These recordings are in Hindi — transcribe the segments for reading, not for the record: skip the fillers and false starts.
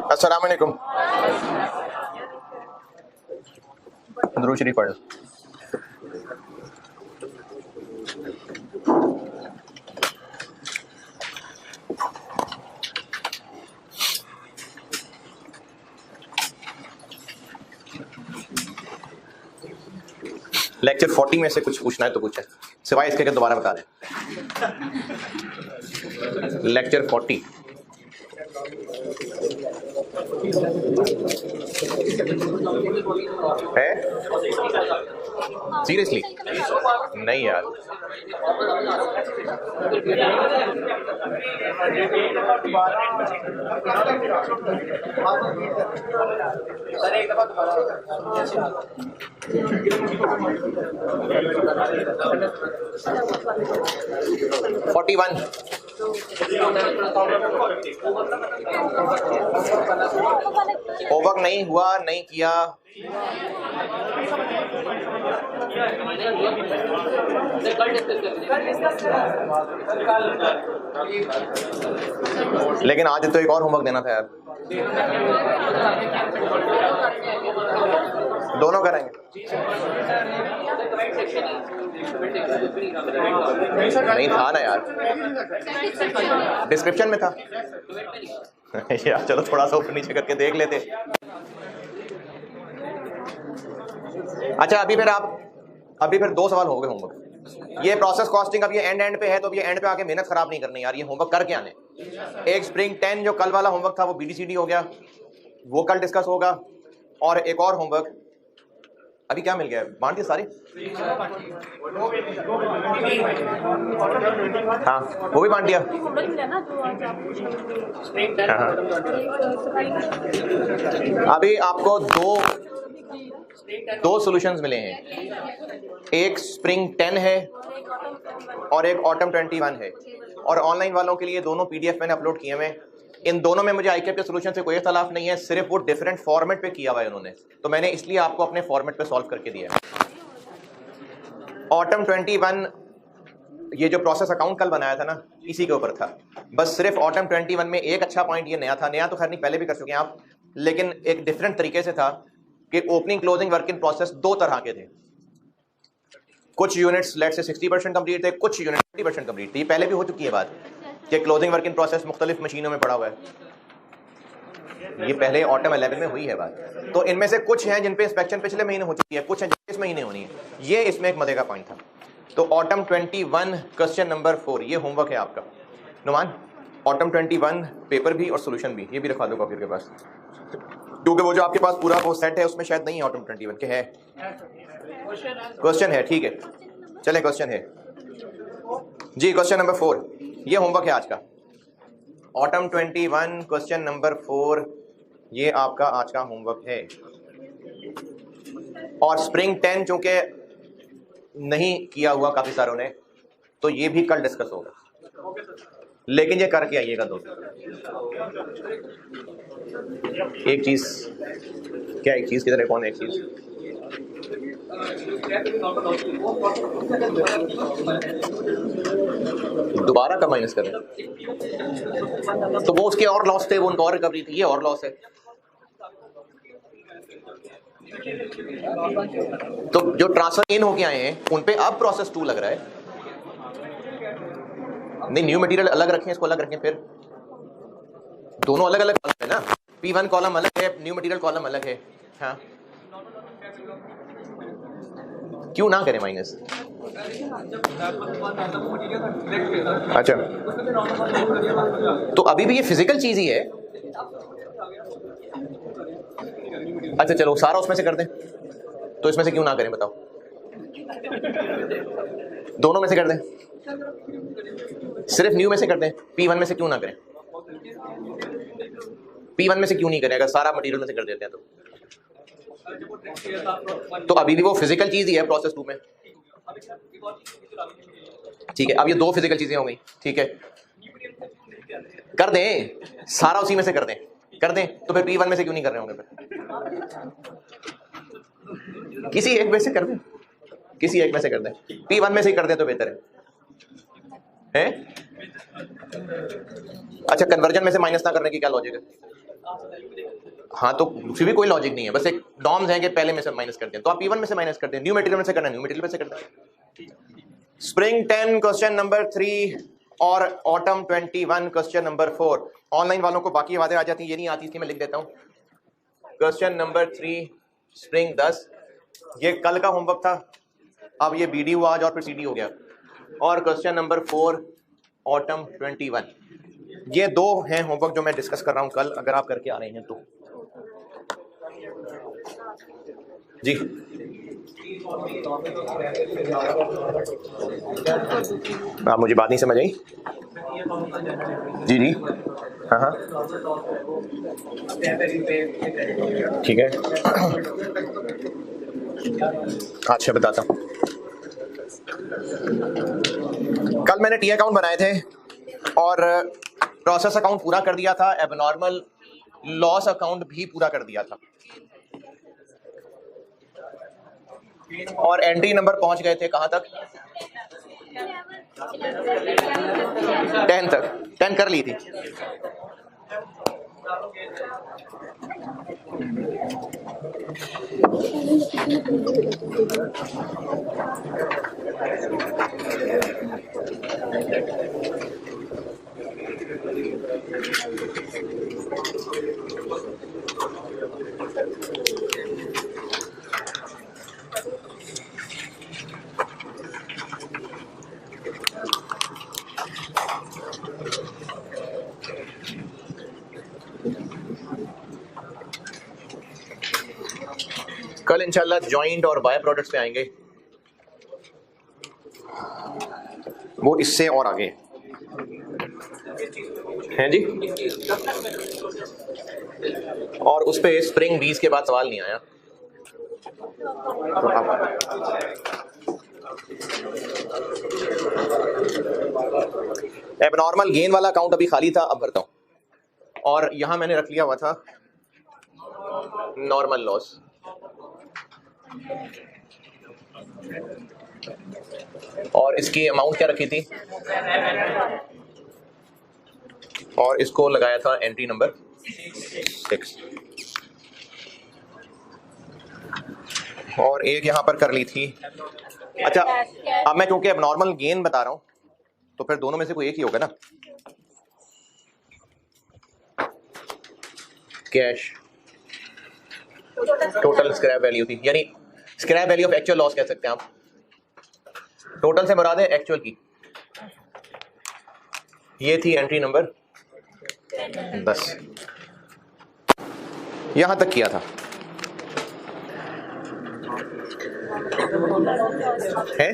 अस्सलाम वालेकुम। दुरूद शरीफ पढ़ो। लेक्चर 40 में से कुछ पूछना है तो पूछे, सिवाय इसके कि दोबारा बता दें। लेक्चर 40 है? सीरियसली? नहीं यार, होमवर्क नहीं हुआ, नहीं किया। लेकिन आज तो एक और होमवर्क देना था यार। दोनों करेंगे। नहीं था ना यार, डिस्क्रिप्शन में था। यार चलो थोड़ा सा ऊपर नीचे करके देख लेते। अच्छा अभी फिर 2 सवाल हो गए होमवर्क। ये प्रोसेस कॉस्टिंग अब ये एंड पे है, तो अब ये एंड पे आके मेहनत खराब नहीं करनी यार। ये होमवर्क कर क्या आने। एक स्प्रिंग 10 जो कल वाला होमवर्क था वो BDCD हो गया, वो कल डिस्कस होगा। और एक और होमवर्क अभी क्या मिल गया, बांट दिए सारे। हाँ वो भी बांट दिया। हाँ। अभी आपको दो सॉल्यूशंस मिले हैं, एक स्प्रिंग 10 है और एक ऑटम 21 है। और ऑनलाइन वालों के लिए दोनों PDF मैंने अपलोड किए हुए। इन दोनों में मुझे ICAP के सोल्यूशन से कोई इख्तलाफ नहीं है, सिर्फ वो डिफरेंट फॉर्मेट पे किया हुआ है उन्होंने, तो मैंने इसलिए आपको अपने फॉर्मेट पे सॉल्व करके दिया है। ऑटम 21 ये जो प्रोसेस अकाउंट कल बनाया था ना, इसी के ऊपर था। बस सिर्फ ऑटम 21 में एक अच्छा पॉइंट ये नया था, नया तो खैर नहीं पहले भी कर चुके हैं आप, लेकिन एक डिफरेंट तरीके से था कि opening closing work in process 2 तरह के थे। कुछ यूनिट्स लेट से 60% कंप्लीट थे, कुछ यूनिट 50% कंप्लीट थी। पहले भी हो चुकी है बात कि क्लोजिंग वर्क इन प्रोसेस मुख्तलिफ मशीनों में पड़ा हुआ है। ये पहले ऑटम 11 में हुई है बात। तो इनमें से कुछ हैं जिन पे इंस्पेक्शन पिछले महीने हो चुकी है, कुछ हैं जिन इस महीने होनी है। ये इसमें एक मजे का पॉइंट था। तो ऑटम 21 क्वेश्चन नंबर 4 ये होमवर्क है आपका। नुमान, ऑटम 21 पेपर भी और सोल्यूशन भी, ये भी रखवा दो कॉपी के पास, क्योंकि वो जो आपके पास पूरा वो सेट है उसमें शायद नहीं ऑटम 21 के है। क्वेश्चन है, ठीक है चलें, क्वेश्चन है जी। क्वेश्चन नंबर 4 ये होमवर्क है आज का। ऑटम 21 क्वेश्चन नंबर 4 ये आपका आज का होमवर्क है। और स्प्रिंग 10 चूंकि नहीं किया हुआ काफी सारों ने, तो ये भी कल डिस्कस होगा, लेकिन ये करके आइएगा दोस्तों। एक चीज क्या, एक चीज किधर है, कौन है एक चीज? दोबारा का माइनस करें तो वो उसके और लॉस थे, वो उनका और रिकवरी थी, ये और लॉस है। तो जो ट्रांसफर इन होके आए हैं उन पे अब प्रोसेस 2 लग रहा है। नहीं, न्यू मटेरियल अलग रखें, इसको अलग रखें, फिर दोनों अलग अलग कॉलम है ना। P1 कॉलम अलग है, न्यू मटेरियल कॉलम अलग है। हाँ क्यों ना करें माइनस? अच्छा तो अभी भी ये फिजिकल चीज ही है। अच्छा चलो सारा उसमें से कर दें, तो इसमें से क्यों ना करें बताओ? दोनों में से कर दें, सिर्फ न्यू में से कर दें, P1 में से क्यों ना करें? P1 में से क्यों नहीं करें अगर सारा मटेरियल में से कर देते हैं तो अभी भी वो फिजिकल चीज ही है प्रोसेस 2 में। ठीक है, अब ये 2 फिजिकल चीजें हो गई, ठीक है कर दें, सारा उसी में से कर दें तो फिर P1 में से क्यों नहीं कर रहे होंगे? फिर किसी एक में से कर दें, P1 में से ही कर दें तो बेहतर है। अच्छा, कन्वर्जन में से माइनस ना करने की क्या लॉजिक है? हाँ तो फिर भी कोई लॉजिक नहीं है, बस एक नॉर्म्स हैं कि पहले में से माइनस करते हैं, तो आप P1 में से माइनस करते हैं, न्यू मटेरियल में से करना है न्यू मटेरियल में से करते हैं। स्प्रिंग 10 क्वेश्चन नंबर 3 और ऑटम 21 क्वेश्चन नंबर 4। ऑनलाइन वालों को बाकी बातें आ जाती हैं, ये नहीं आती, इसकी मैं लिख देता हूँ। क्वेश्चन नंबर 3 स्प्रिंग 10, ये कल का होमवर्क था, अब ये BD हुआ आज और फिर CD हो गया। और क्वेश्चन नंबर 4 ऑटम 21, ये दो हैं होमवर्क जो मैं डिस्कस कर रहा हूं कल, अगर आप करके आ रहे हैं तो। जी आप मुझे बात नहीं समझ आई? जी जी हाँ हाँ ठीक है। अच्छा बताता हूँ, कल मैंने टी अकाउंट बनाए थे और प्रोसेस अकाउंट पूरा कर दिया था, एबनॉर्मल लॉस अकाउंट भी पूरा कर दिया था, और एंट्री नंबर पहुंच गए थे कहां तक? 10 तक, 10 कर ली थी। कल इंशाल्लाह जॉइंट और बाय प्रोडक्ट्स पे आएंगे, वो इससे और आगे हैं जी। और उस पे स्प्रिंग 20 के बाद सवाल नहीं आया। एबनॉर्मल गेन वाला अकाउंट अभी खाली था, अब भरता हूं, और यहां मैंने रख लिया हुआ था नॉर्मल लॉस। और इसकी अमाउंट क्या रखी थी, और इसको लगाया था एंट्री नंबर 6, और एक यहां पर कर ली थी। अच्छा, अब मैं क्योंकि अब नॉर्मल गेन बता रहा हूं तो फिर दोनों में से कोई एक ही होगा ना। कैश टोटल स्क्रैप वैल्यू थी, यानी scrap value of actual loss कह सकते हैं आप। टोटल से मुराद है एक्चुअल की। ये थी एंट्री नंबर 10, यहां तक किया था है?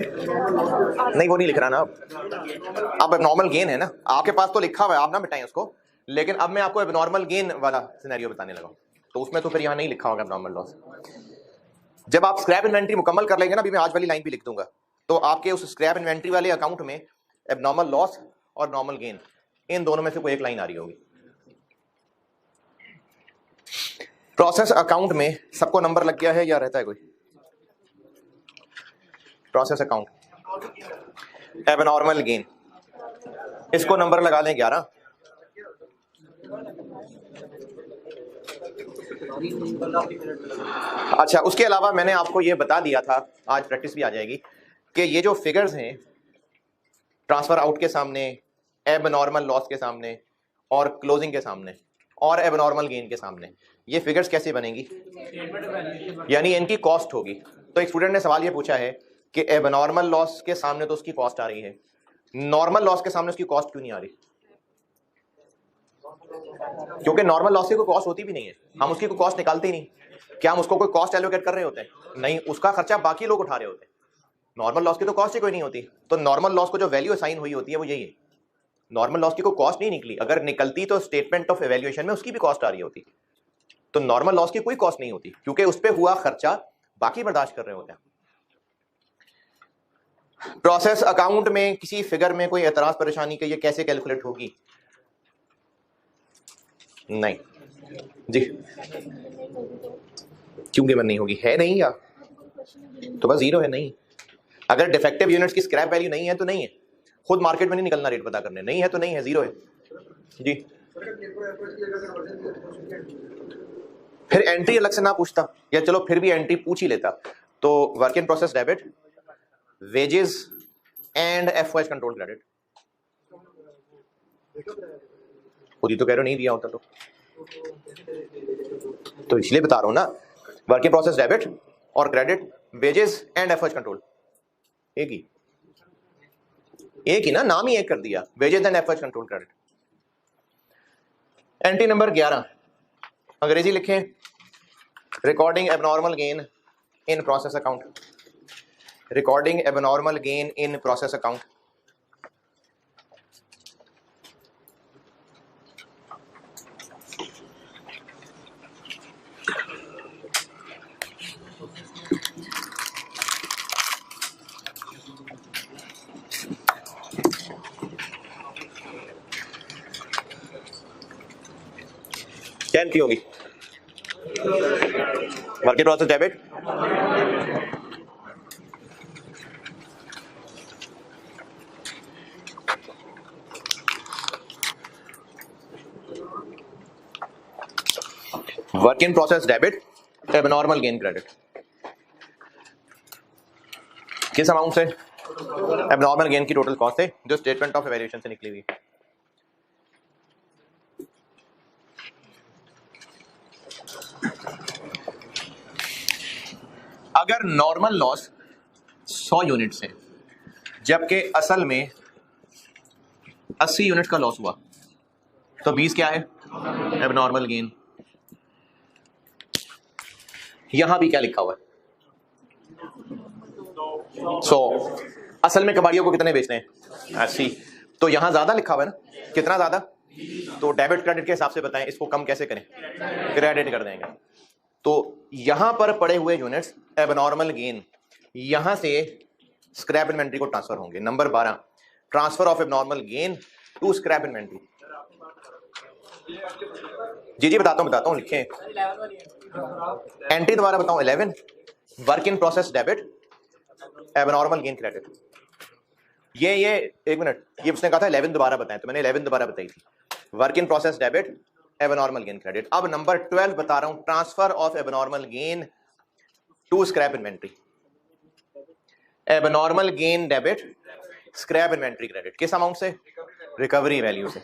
नहीं वो नहीं लिख रहा ना अब नॉर्मल गेन है ना, आपके पास तो लिखा हुआ है, आप ना मिटाएं उसको, लेकिन अब मैं आपको एबनॉर्मल गेन वाला सिनेरियो बताने लगा, तो उसमें तो फिर यहाँ नहीं लिखा होगा एबनॉर्मल लॉस। जब आप स्क्रैप इन्वेंट्री मुकम्मल कर लेंगे ना, अभी मैं आज वाली लाइन भी लिख दूंगा, तो आपके उस स्क्रैप इन्वेंट्री वाले अकाउंट में एबनॉर्मल लॉस और नॉर्मल गेन, इन दोनों में से कोई एक लाइन आ रही होगी। प्रोसेस अकाउंट में सबको नंबर लग गया है या रहता है कोई? प्रोसेस अकाउंट एबनॉर्मल गेन, इसको नंबर लगा लें 11। अच्छा, उसके अलावा मैंने आपको ये बता दिया था, आज प्रैक्टिस भी आ जाएगी, कि ये जो फिगर्स हैं ट्रांसफर आउट के सामने, एबनॉर्मल लॉस के सामने, और क्लोजिंग के सामने, और एबनॉर्मल गेन के सामने, ये फिगर्स कैसे बनेंगी? यानी इनकी कॉस्ट होगी। तो एक स्टूडेंट ने सवाल ये पूछा है कि एबनॉर्मल लॉस के सामने तो उसकी कॉस्ट आ रही है, नॉर्मल लॉस के सामने उसकी कॉस्ट क्यों नहीं आ रही? क्योंकि नॉर्मल लॉस की कोई कॉस्ट होती भी नहीं है, हम उसकी कोई कॉस्ट निकालते ही नहीं। क्या हम उसको कोई कॉस्ट एलोकेट कर रहे होते हैं? नहीं, उसका खर्चा बाकी लोग उठा रहे होते हैं। नॉर्मल लॉस की तो कॉस्ट ही कोई नहीं होती, तो नॉर्मल लॉस को जो वैल्यू असाइन हुई होती है वो यही है। नॉर्मल लॉस की कोई कॉस्ट नहीं निकली, अगर निकलती तो स्टेटमेंट ऑफ एवेल्युएशन में उसकी भी कॉस्ट आ रही होती। तो नॉर्मल लॉस की कोई कॉस्ट नहीं होती, क्योंकि उस पर हुआ खर्चा बाकी बर्दाश्त कर रहे होते हैं। प्रोसेस अकाउंट में किसी फिगर में कोई एतराज परेशानी के ये कैसे कैलकुलेट होगी? नहीं जी, क्यों गिवन नहीं होगी? है नहीं, या तो बस जीरो है? नहीं, अगर डिफेक्टिव यूनिट्स की स्क्रैप वैल्यू नहीं है तो नहीं है, खुद मार्केट में नहीं निकलना रेट पता करने, नहीं है तो नहीं है, जीरो है जी। फिर एंट्री अलग से ना पूछता, या चलो फिर भी एंट्री पूछ ही लेता, तो work in process debit, wages and FOS control credit. खुद ही तो कह रहे हो नहीं दिया होता तो इसलिए बता रहा हूं ना, वर्क इन प्रोसेस डेबिट और credit, wages and FOS control, एक ही ना, नाम ही एक कर दिया, wages and FOS control credit. Entry number 11 अंग्रेजी लिखें, recording abnormal gain in process account, recording abnormal gain in process account. क्या एंट्री होगी? Work in process debit, work in process debit, abnormal gain credit. किस अमाउंट से? एबनॉर्मल गेन की टोटल कॉस्ट है जो स्टेटमेंट ऑफ वेरिएशन से निकली हुई। अगर नॉर्मल लॉस 100 यूनिट्स है जबकि असल में 80 यूनिट का लॉस हुआ, तो 20 क्या है? Abnormal gain. यहां भी क्या लिखा हुआ है? 100। असल में कबाड़ियों को कितने बेचते हैं? 80। तो यहां ज्यादा लिखा हुआ है ना, कितना ज्यादा? तो डेबिट क्रेडिट के हिसाब से बताएं इसको कम कैसे करें? क्रेडिट कर देंगे। तो यहां पर पड़े हुए यूनिट्स एबनॉर्मल गेन यहां से स्क्रैप इन्वेंट्री को ट्रांसफर होंगे। Number 12, transfer of abnormal gain to scrap inventory. जी बताता हूं लिखें। एंट्री दोबारा बताऊं, 11 work in process debit, abnormal gain credit. ये एक मिनट, ये उसने कहा था 11 दोबारा बताएं, तो मैंने 11 दोबारा बताई थी। Work in process debit, abnormal gain credit. अब नंबर 12 बता रहा हूं, transfer of abnormal gain to scrap inventory. Abnormal gain debit, scrap inventory credit. किस अमाउंट से? रिकवरी वैल्यू से।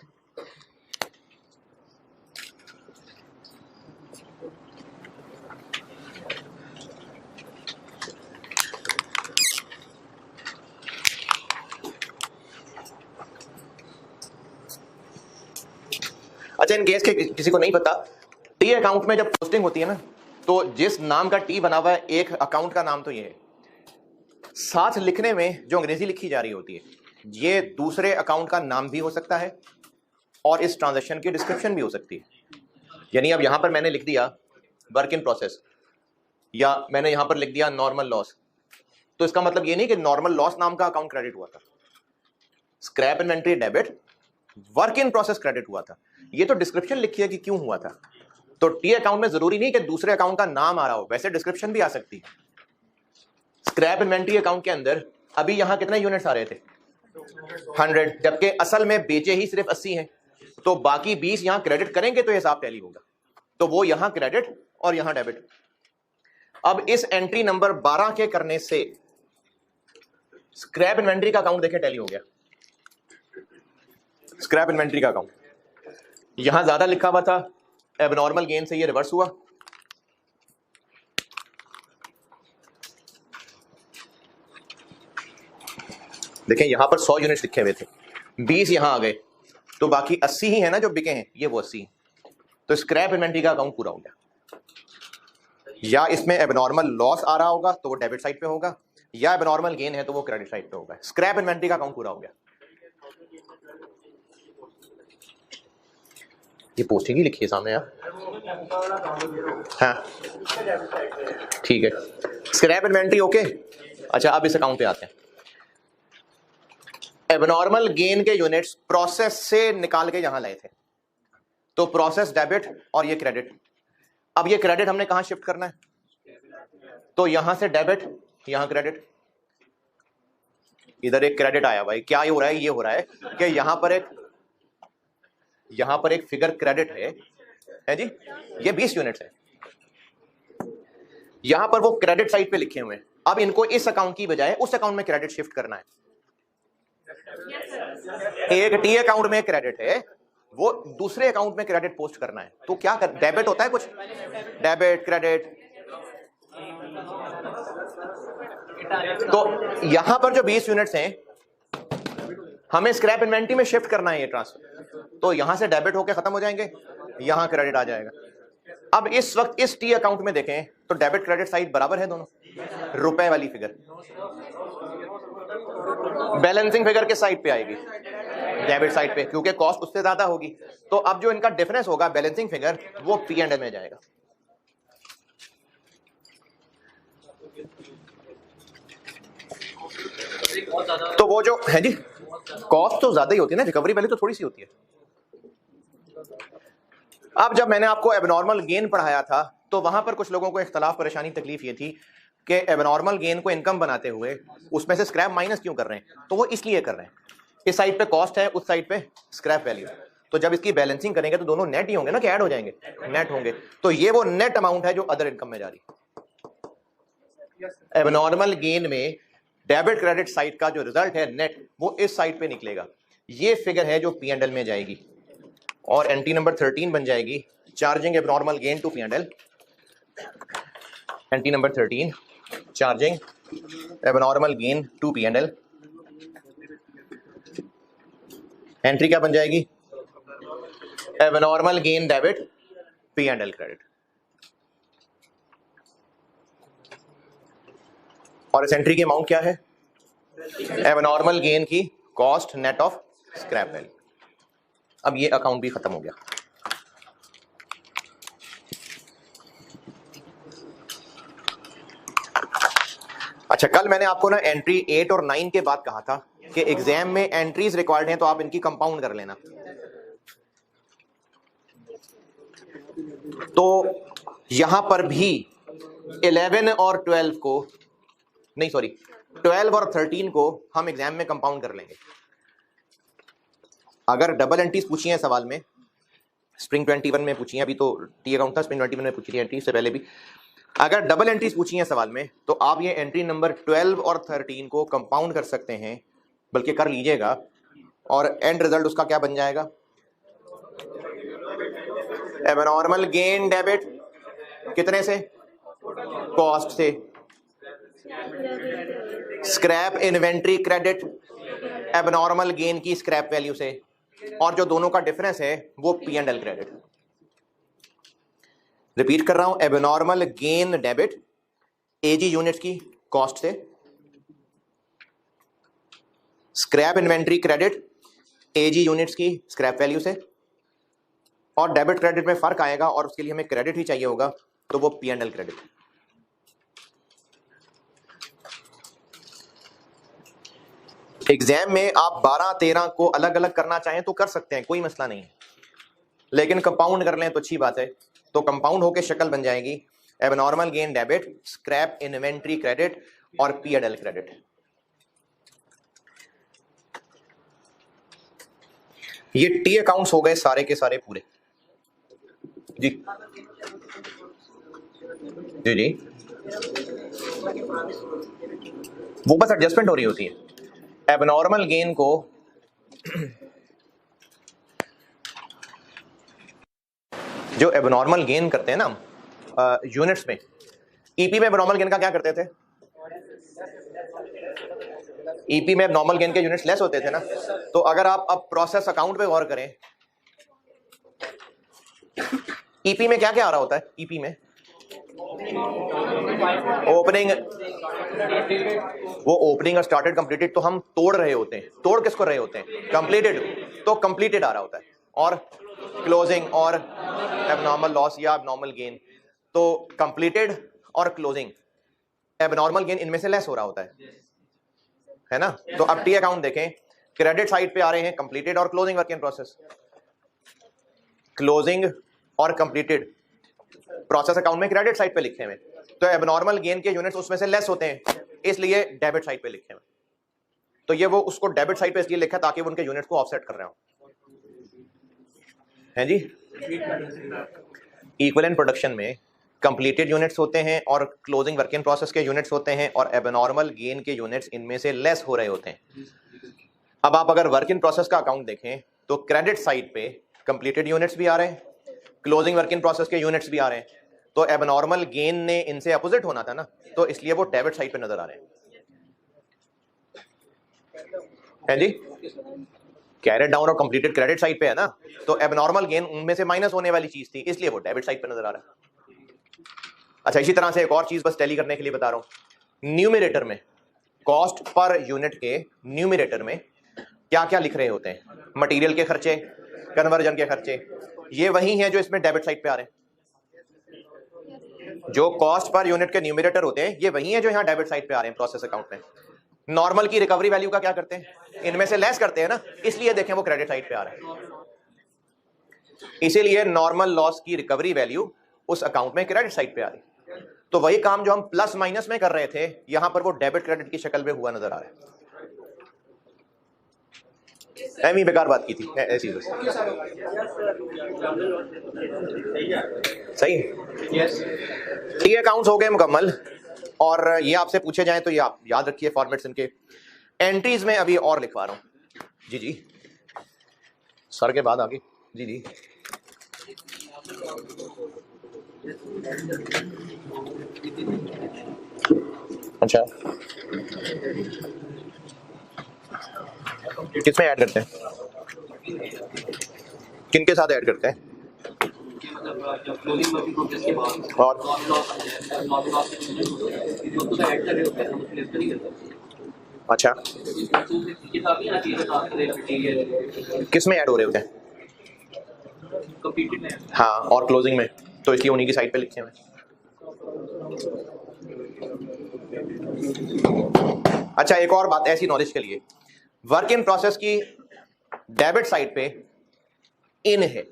अच्छा, इन केस के किसी को नहीं पता, टी अकाउंट में जब पोस्टिंग होती है ना, तो जिस नाम का टी बना हुआ है, एक अकाउंट का नाम तो ये है, साथ लिखने में जो अंग्रेजी लिखी जा रही होती है, ये दूसरे अकाउंट का नाम भी हो सकता है और इस ट्रांजैक्शन की डिस्क्रिप्शन भी हो सकती है। यानी अब यहां पर मैंने लिख दिया वर्क इन प्रोसेस, या मैंने यहां पर लिख दिया नॉर्मल लॉस, तो इसका मतलब ये नहीं कि नॉर्मल लॉस नाम का अकाउंट क्रेडिट हुआ था, scrap inventory debit, work in process credit हुआ था। ये तो डिस्क्रिप्शन लिखी है कि क्यों हुआ था। तो टी अकाउंट में जरूरी नहीं कि दूसरे अकाउंट का नाम आ रहा हो, वैसे डिस्क्रिप्शन भी आ सकती है। स्क्रैप इन्वेंट्री अकाउंट के अंदर अभी यहां कितने यूनिट्स आ रहे थे? 100, जबकि असल में बेचे ही सिर्फ 80 हैं, तो बाकी 20 यहां क्रेडिट करेंगे तो हिसाब टैली होगा, तो वो यहां क्रेडिट और यहां डेबिट। अब इस एंट्री नंबर 12 के करने से स्क्रैप इन्वेंट्री का अकाउंट देखे टैली हो गया। स्क्रैप इन्वेंट्री का अकाउंट यहां ज्यादा लिखा हुआ था, एबनॉर्मल गेन से ये रिवर्स हुआ। देखें यहां पर 100 यूनिट्स लिखे हुए थे, 20 यहां आ गए, तो बाकी 80 ही है ना जो बिके हैं, ये वो 80। तो स्क्रैप इन्वेंट्री का अकाउंट पूरा हो गया। या इसमें एबनॉर्मल लॉस आ रहा होगा तो वो डेबिट साइड पे होगा, या एबनॉर्मल गेन है तो वो क्रेडिट साइड पे होगा। स्क्रैप इन्वेंट्री का अकाउंट पूरा हो गया। ये पोस्टिंग ही लिखी है सामने यार। हाँ ठीक है, स्क्रैप इन्वेंट्री ओके। अच्छा, अब इस अकाउंट पे आते हैं। एबनॉर्मल गेन के यूनिट्स प्रोसेस से निकाल के यहां लाए थे, तो प्रोसेस डेबिट और ये क्रेडिट। अब ये क्रेडिट हमने कहां शिफ्ट करना है? तो यहां से डेबिट, यहां क्रेडिट। इधर एक क्रेडिट आया भाई, क्या ये हो रहा है? ये हो रहा है कि यहां पर एक फिगर क्रेडिट है जी, ये 20 यूनिट्स है, यहां पर वो क्रेडिट साइड पे लिखे हुए हैं। अब इनको इस अकाउंट की बजाय उस अकाउंट में क्रेडिट शिफ्ट करना है। एक टी अकाउंट में क्रेडिट है, वो दूसरे अकाउंट में क्रेडिट पोस्ट करना है। तो क्या कर, डेबिट होता है कुछ, डेबिट क्रेडिट। तो यहां पर जो 20 यूनिट्स हैं हमें स्क्रैप इन्वेंटरी में शिफ्ट करना है ये ट्रांसफर। तो यहां से डेबिट होके खत्म हो जाएंगे, यहां क्रेडिट आ जाएगा। अब इस वक्त इस टी अकाउंट में देखें तो डेबिट क्रेडिट साइड बराबर है दोनों, रुपए वाली फिगर बैलेंसिंग फिगर किस साइड पे आएगी? डेबिट साइड पे, क्योंकि कॉस्ट उससे ज्यादा होगी। तो अब जो इनका डिफरेंस होगा बैलेंसिंग फिगर, वो पी एंड एल में जाएगा। तो वो जो है जी, कॉस्ट तो ज्यादा ही होती है ना, रिकवरी पहले तो थोड़ी सी होती है। अब जब मैंने आपको एबनॉर्मल गेन पढ़ाया था तो वहां पर कुछ लोगों को इख्तलाफ, परेशानी, तकलीफ ये थी कि एबनॉर्मल गेन को इनकम बनाते हुए उसमें से स्क्रैप माइनस क्यों कर रहे हैं? तो वो इसलिए कर रहे हैं, इस साइड पे कॉस्ट है, उस साइड पे स्क्रैप वैल्यू। तो जब इसकी बैलेंसिंग करेंगे तो दोनों नेट ही होंगे ना, कि ऐड हो जाएंगे? नेट होंगे। तो ये वो नेट अमाउंट है जो अदर इनकम में जा रही है। एबनॉर्मल गेन में डेबिट क्रेडिट साइड का जो रिजल्ट है नेट, वो इस साइड पे निकलेगा। ये फिगर है जो पी एंड एल में जाएगी और एंट्री नंबर 13 बन जाएगी, charging abnormal gain to P and L. Entry number 13, charging abnormal gain to P and L. Entry क्या बन जाएगी? Abnormal gain debit, P and L credit. और इस एंट्री की अमाउंट क्या है? एबनॉर्मल गेन की cost net of scrap value. अब ये अकाउंट भी खत्म हो गया। अच्छा, कल मैंने आपको ना एंट्री 8 और 9 के बाद कहा था कि एग्जाम में एंट्रीज रिक्वायर्ड हैं तो आप इनकी कंपाउंड कर लेना। तो यहां पर भी 11 और 12 को नहीं, सॉरी 12 और 13 को हम एग्जाम में कंपाउंड कर लेंगे। अगर डबल एंट्रीज पूछी हैं सवाल में, स्प्रिंग 21 में पूछी हैं, अभी तो टी अकाउंट था, स्प्रिंग 21 में पूछी थी एंट्री से पहले भी। अगर डबल एंट्रीज पूछी हैं सवाल में तो आप ये एंट्री नंबर 12 और 13 को कंपाउंड कर सकते हैं, बल्कि कर लीजिएगा, और एंड रिजल्ट उसका क्या बन जाएगा? एबनॉर्मल गेन डेबिट कितने से? कॉस्ट से। Scrap inventory credit abnormal gain की स्क्रैप वैल्यू से, और जो दोनों का डिफरेंस है वो P and L credit. Repeat कर रहा हूं, एबनॉर्मल गेन डेबिट एजी यूनिट्स की कॉस्ट से, स्क्रैप इन्वेंट्री क्रेडिट एजी यूनिट्स की स्क्रैप वैल्यू से, और डेबिट क्रेडिट में फर्क आएगा और उसके लिए हमें क्रेडिट ही चाहिए होगा, तो वो P and L credit. Exam में आप 12-13 को अलग अलग करना चाहें तो कर सकते हैं, कोई मसला नहीं है, लेकिन कंपाउंड कर लें तो अच्छी बात है। तो कंपाउंड होकर शक्ल बन जाएगी abnormal gain debit, scrap inventory credit और पी एंड एल क्रेडिट। ये टी अकाउंट्स हो गए सारे के सारे पूरे जी जी जी। वो बस एडजस्टमेंट हो रही होती है। एबनॉर्मल गेन को जो एबनॉर्मल गेन करते हैं ना यूनिट्स में, ईपी में एबनॉर्मल गेन का क्या करते थे? ईपी में एबनॉर्मल गेन के यूनिट्स लेस होते थे ना। तो अगर आप अब प्रोसेस अकाउंट पे गौर करें, ईपी में क्या क्या आ रहा होता है? ईपी में ओपनिंग, वो ओपनिंग और स्टार्टेड कंप्लीटेड तो हम तोड़ रहे होते हैं। तोड़ किसको रहे होते हैं? कंप्लीटेड। तो कंप्लीटेड आ रहा होता है, और क्लोजिंग और एबनॉर्मल लॉस या एबनॉर्मल गेन। तो कंप्लीटेड और क्लोजिंग, एबनॉर्मल गेन इनमें से लेस हो रहा होता है ना। तो अब टी अकाउंट देखें, क्रेडिट साइड पे आ रहे हैं कंप्लीटेड और closing work in process. Closing और कंप्लीटेड प्रोसेस अकाउंट में क्रेडिट साइड पे लिखे हुए, तो एबनॉर्मल गेन के यूनिट्स उसमें से लेस होते हैं, इसलिए डेबिट साइड पे लिखे हुए। तो ये वो उसको डेबिट साइड पे इसलिए लिखा है ताकि वो उनके यूनिट को ऑफसेट कर रहे हो, है जी। इक्विवेलेंट प्रोडक्शन में कंप्लीटेड यूनिट्स होते हैं और क्लोजिंग वर्क इन प्रोसेस के यूनिट्स होते हैं और एबनॉर्मल गेन के यूनिट्स इनमें से लेस हो रहे होते हैं। अब आप अगर वर्क इन प्रोसेस का अकाउंट देखें तो क्रेडिट साइड पे कंप्लीटेड यूनिट्स भी आ रहे हैं, क्लोजिंग वर्क इन प्रोसेस के यूनिट्स भी आ रहे हैं, तो एबनॉर्मल गेन ने इनसे अपोजिट होना था ना, तो इसलिए वो डेबिट साइड पे नजर आ रहे हैं, है जी। कैरेट डाउन और कंप्लीटेड क्रेडिट साइड पे है ना, तो एबनॉर्मल गेन उनमें से माइनस होने वाली चीज थी, इसलिए वो डेबिट साइड पे नजर आ रहा है। अच्छा, इसी तरह से एक और चीज बस टैली करने के लिए बता रहा हूं, न्यूमरेटर में कॉस्ट पर यूनिट के न्यूमरेटर में क्या क्या लिख रहे होते हैं, मटेरियल के खर्चे, कन्वर्जन के खर्चे, ये वही हैं जो इसमें डेबिट साइड पे आ रहे हैं। जो कॉस्ट पर यूनिट के न्यूमरेटर होते हैं ये वही हैं जो यहाँ डेबिट साइड पे आ रहे हैं प्रोसेस अकाउंट में। नॉर्मल की रिकवरी वैल्यू का क्या करते हैं, इनमें से लेस करते हैं ना, इसलिए देखें वो क्रेडिट साइड पे आ रहा है। इसीलिए नॉर्मल लॉस की रिकवरी वैल्यू उस अकाउंट में क्रेडिट साइड पे आ रही है। तो वही काम जो हम प्लस माइनस में कर रहे थे यहां पर वो डेबिट क्रेडिट की शक्ल में हुआ नजर आ रहा है। एमी बेकार बात की थी ऐसी बस। सही, ये अकाउंट्स हो गए मुकम्मल। और ये आपसे पूछे जाएं तो ये आप याद रखिए फॉर्मेट्स इनके। एंट्रीज में अभी और लिखवा रहा हूं जी जी, सर के बाद आगे जी जी। अच्छा, किसमें ऐड करते हैं, किन के साथ ऐड करते हैं, और अच्छा किस में ऐड हो रहे होते हैं, हाँ, और क्लोजिंग में, तो इसलिए उन्हीं की साइड पे लिखे हुए। अच्छा, एक और बात ऐसी नॉलेज के लिए, वर्क इन प्रोसेस की डेबिट साइड पे इन है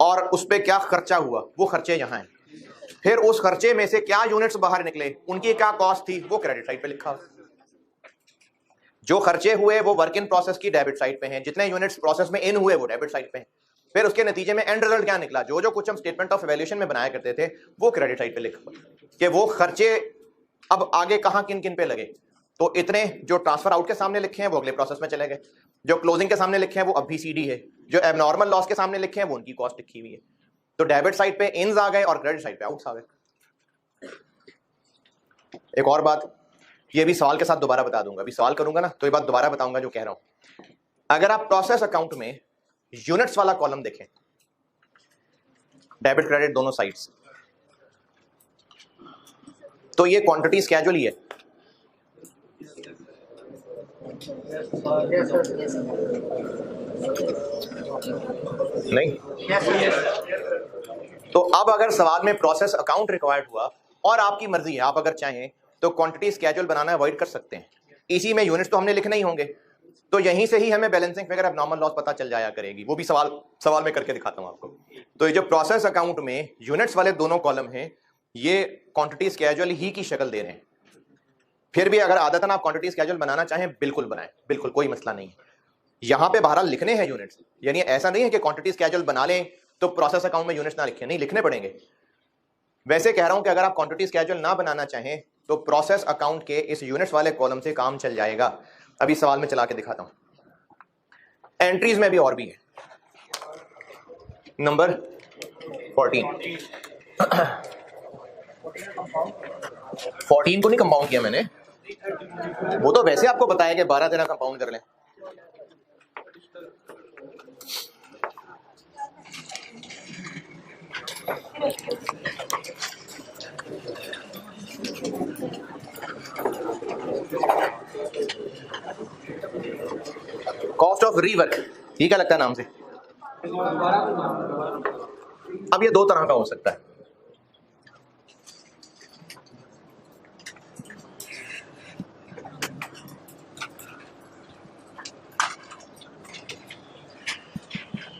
और उस पे क्या खर्चा हुआ वो खर्चे यहां हैं, फिर उस खर्चे में से क्या यूनिट्स बाहर निकले उनकी क्या कॉस्ट थी वो क्रेडिट साइड पे लिखा। जो खर्चे हुए वो वर्क इन प्रोसेस की डेबिट साइड पे हैं, जितने यूनिट्स प्रोसेस में इन हुए वो डेबिट साइड पे हैं, फिर उसके नतीजे में एंड रिजल्ट क्या निकला, जो जो कुछ हम स्टेटमेंट ऑफ इवैल्यूएशन में बनाया करते थे वो क्रेडिट साइड पे लिखा कि वो खर्चे अब आगे कहां किन किन पे लगे। तो इतने जो ट्रांसफर आउट के सामने लिखे हैं वो अगले प्रोसेस में चले गए, जो क्लोजिंग के सामने लिखे हैं वो अब भी सीडी है, जो एबनॉर्मल लॉस के सामने लिखे हैं वो उनकी कॉस्ट लिखी हुई है। तो डेबिट साइड पे इन्स आ गए और क्रेडिट साइड पे आउट्स आ गए। एक और बात, ये भी सवाल के साथ दोबारा बता दूंगा, अभी सवाल करूंगा ना तो ये बात दोबारा बताऊंगा जो कह रहा हूं। अगर आप प्रोसेस अकाउंट में यूनिट्स वाला कॉलम देखें, डेबिट क्रेडिट दोनों साइड्स, तो ये क्वांटिटी स्केड्यूल ही है, नहीं? तो अब अगर सवाल में प्रोसेस अकाउंट रिक्वायर्ड हुआ और आपकी मर्जी है, आप अगर चाहें तो क्वांटिटी स्केड्यूल बनाना अवॉइड कर सकते हैं, इसी में यूनिट्स तो हमने लिखने ही होंगे, तो यहीं से ही हमें बैलेंसिंग फिगर एबनॉर्मल लॉस पता चल जाया करेगी, वो भी सवाल में करके दिखाता हूं आपको। तो ये जो प्रोसेस अकाउंट में यूनिट्स वाले दोनों कॉलम हैं ये क्वांटिटी स्केड्यूल ही की शक्ल दे रहे हैं। फिर भी अगर आदतन आप क्वांटिटी स्केड्यूल बनाना चाहें बिल्कुल बनाएं, बिल्कुल कोई मसला नहीं है। यहां पे बहरहाल लिखने हैं यूनिट्स, यानी ऐसा नहीं है कि क्वांटिटी स्केड्यूल बना लें तो प्रोसेस अकाउंट में यूनिट्स ना लिखें, नहीं लिखने पड़ेंगे। वैसे कह रहा हूं कि अगर आप क्वांटिटी स्केड्यूल ना बनाना चाहें तो प्रोसेस अकाउंट के इस यूनिट्स वाले कॉलम से काम चल जाएगा। अभी सवाल में चला के दिखाता हूं। एंट्रीज में भी और भी है, नंबर 14 को नहीं कंपाउंड किया मैंने, वो तो वैसे आपको बताया कि 12-13 कंपाउंड कर लें। कॉस्ट ऑफ रीवर्क, ये क्या लगता है नाम से? अब ये दो तरह का हो सकता है।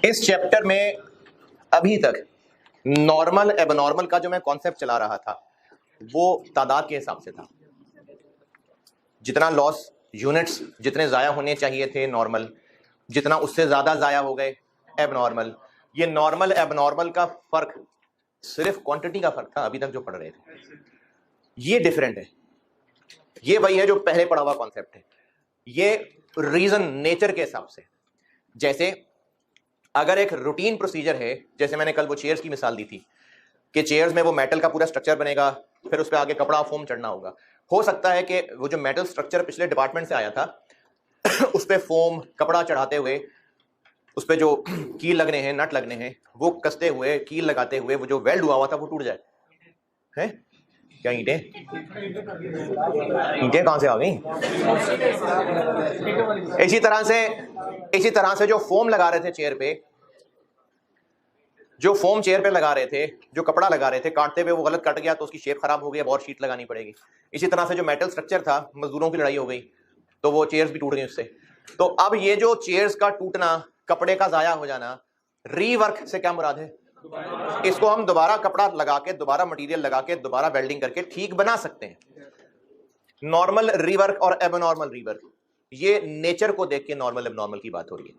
इस चैप्टर में अभी तक नॉर्मल एबनॉर्मल का जो मैं कॉन्सेप्ट चला रहा था वो तादाद के हिसाब से था, जितना लॉस यूनिट्स जितने ज़ाया होने चाहिए थे नॉर्मल, जितना उससे ज़्यादा ज़ाया हो गए एबनॉर्मल। ये नॉर्मल एबनॉर्मल का फर्क सिर्फ क्वांटिटी का फर्क था अभी तक जो पढ़ रहे थे, ये डिफरेंट है। ये वही है जो पहले पढ़ा हुआ कॉन्सेप्ट है। ये रीजन नेचर के हिसाब से, जैसे अगर एक रूटीन प्रोसीजर है, जैसे मैंने कल वो चेयर्स की मिसाल दी थी कि चेयर्स में वो मेटल का पूरा स्ट्रक्चर बनेगा, फिर उस पर आगे कपड़ा फोम चढ़ना होगा। हो सकता है कि वो जो मेटल स्ट्रक्चर पिछले डिपार्टमेंट से आया था उस पर फोम कपड़ा चढ़ाते हुए उस पर जो कील लगने हैं, नट लगने हैं, वो कसते हुए कील लगाते हुए वो जो वेल्ड हुआ हुआ था वो टूट जाए। है क्या ईंटें? ईंटें कहां से आ गई? इसी तरह से जो फोम लगा रहे थे चेयर पे, जो फोम चेयर पे लगा रहे थे, जो कपड़ा लगा रहे थे, काटते हुए वो गलत कट गया तो उसकी शेप खराब हो गई, अब और शीट लगानी पड़ेगी। इसी तरह से जो मेटल स्ट्रक्चर था, मजदूरों की लड़ाई हो गई तो वो चेयर्स भी टूट गई उससे। तो अब ये जो चेयर्स का टूटना, कपड़े का जाया हो जाना, रीवर्क से क्या मुराद है? इसको हम दोबारा कपड़ा लगा के, दोबारा मटेरियल लगा के, दोबारा वेल्डिंग करके ठीक बना सकते हैं। नॉर्मल रीवर्क और एबनॉर्मल रीवर्क, ये नेचर को देख के नॉर्मल एबनॉर्मल की बात हो रही है,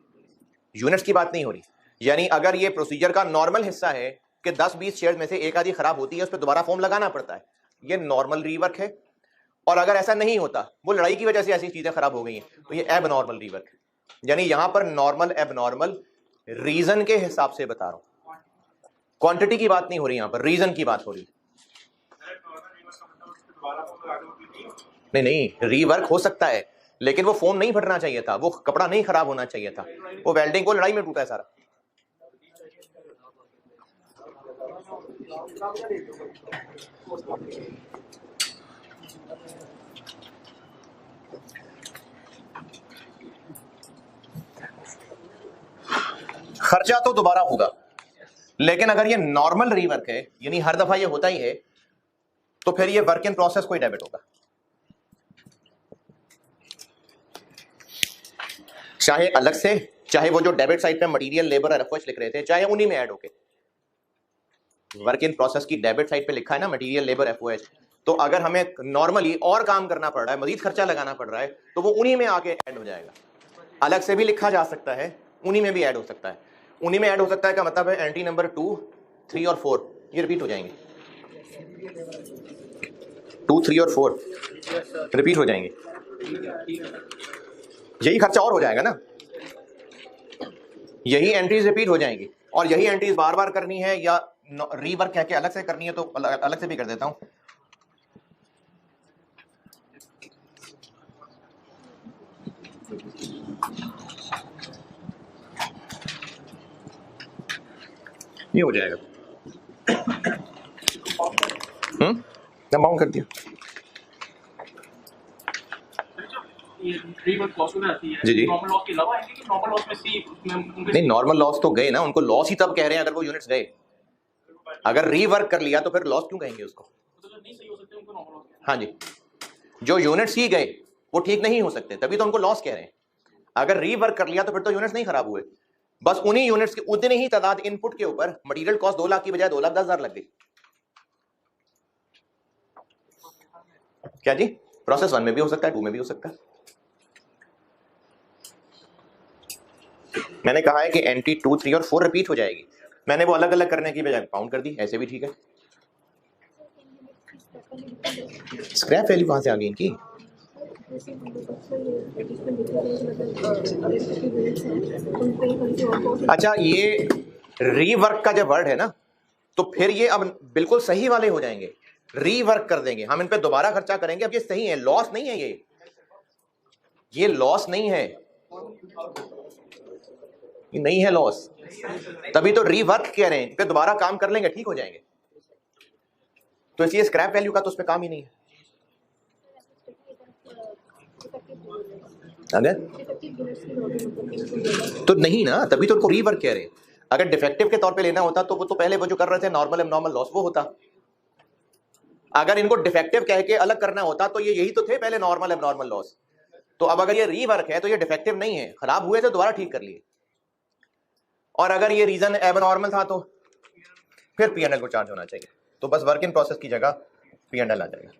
यूनिट्स की बात नहीं हो रही। यानी अगर ये प्रोसीजर का नॉर्मल हिस्सा है कि 10-20 शेयर्स में से एक आधी खराब होती है, उस पर दोबारा फॉर्म लगाना पड़ता है, ये नॉर्मल रीवर्क है। और अगर ऐसा नहीं होता, वो लड़ाई की वजह से ऐसी चीजें खराब हो गई हैं, तो ये एबनॉर्मल रीवर्क है। यानी यहां पर नॉर्मल एबनॉर्मल रीजन के हिसाब से बता रहा हूं, क्वांटिटी की बात नहीं हो रही, यहां पर रीजन की बात हो रही। नहीं, रीवर्क हो सकता है, लेकिन वो फोम नहीं फटना चाहिए था, वो कपड़ा नहीं खराब होना चाहिए था, वो वेल्डिंग को लड़ाई में टूटा है सारा। खर्चा तो दोबारा होगा, लेकिन अगर ये नॉर्मल रीवर्क है, यानी हर दफा ये होता ही है, तो फिर ये वर्क इन प्रोसेस को ही डेबिट होगा। चाहे अलग से, चाहे वो जो डेबिट साइड पे मटेरियल, लेबर और एफर्ट्स लिख रहे थे, चाहे उन्हीं में ऐड होके। वर्क इन प्रोसेस की डेबिट साइड पे लिखा है ना मटेरियल, लेबर, एफओएच, तो अगर हमें नॉर्मली और काम करना पड़ रहा है, मजीद खर्चा लगाना पड़ रहा है, तो वो उन्हीं में आके ऐड हो जाएगा। अलग से भी लिखा जा सकता है, उन्हीं में भी ऐड हो सकता है। उन्हीं में ऐड हो सकता है का मतलब है एंट्री नंबर 2, 3 और 4 ये रिपीट हो जाएंगे। 2, 3 और 4 रिपीट हो जाएंगे, यही खर्चा और हो जाएगा ना, यही एंट्रीज रिपीट हो जाएंगी। और यही एंट्रीज बार बार करनी है या रीवर्क कह के अलग से करनी है, तो अलग से भी कर देता हूं। ये हो जाएगा, बाउंड कर दिया। जी जी, नॉर्मल लॉस के अलावा है कि नॉर्मल लॉस में सी नहीं, नॉर्मल लॉस तो गए ना, उनको लॉस ही तब कह रहे हैं अगर वो यूनिट्स गए। अगर रीवर्क कर लिया तो फिर लॉस क्यों कहेंगे उसको? नहीं सही हो सकते उनको नॉर्मल लॉस। हाँ जी, जो यूनिट्स ही गए वो ठीक नहीं हो सकते, तभी तो उनको लॉस कह रहे हैं। अगर रीवर्क कर लिया तो फिर तो यूनिट्स नहीं खराब हुए, बस उन्हीं यूनिट्स की उतनी ही तादाद इनपुट के ऊपर मटेरियल कॉस्ट 2 लाख की बजाय 2,10,000 लग गई। क्या जी? प्रोसेस 1 में भी हो सकता है, 2 में भी हो सकता है। मैंने कहा है कि एंट्री 2, 3 और 4 रिपीट हो जाएगी, मैंने वो अलग अलग करने की बजाय काउंट कर दी, ऐसे भी ठीक है। स्क्रैप वैल्यू कहां से आ गई इनकी? अच्छा, ये रीवर्क का जब वर्ड है ना, तो फिर ये अब बिल्कुल सही वाले हो जाएंगे, रीवर्क कर देंगे हम, इन पे दोबारा खर्चा करेंगे। अब ये सही है, लॉस नहीं है, ये लॉस नहीं है, ये नहीं है लॉस, तभी तो रीवर्क कह रहे हैं, इन पे दोबारा काम कर लेंगे, ठीक हो जाएंगे। तो इसलिए स्क्रैप वैल्यू का तो उस पर काम ही नहीं है। अगर तो नहीं ना, तभी तो उनको रीवर्क कह रहे हैं। अगर डिफेक्टिव के तौर पे लेना होता तो वो तो पहले वो जो कर रहे थे नॉर्मल एबनॉर्मल लॉस वो होता। अगर इनको डिफेक्टिव कह के अलग करना होता तो ये यही तो थे पहले, नॉर्मल एबनॉर्मल लॉस। तो अब अगर ये रीवर्क है तो ये डिफेक्टिव नहीं है, खराब हुए थे दोबारा ठीक कर लिए। और अगर ये रीजन एबनॉर्मल था तो फिर P&L को चार्ज होना चाहिए, तो बस वर्क इन प्रोसेस की जगह P&L आ जाएगा।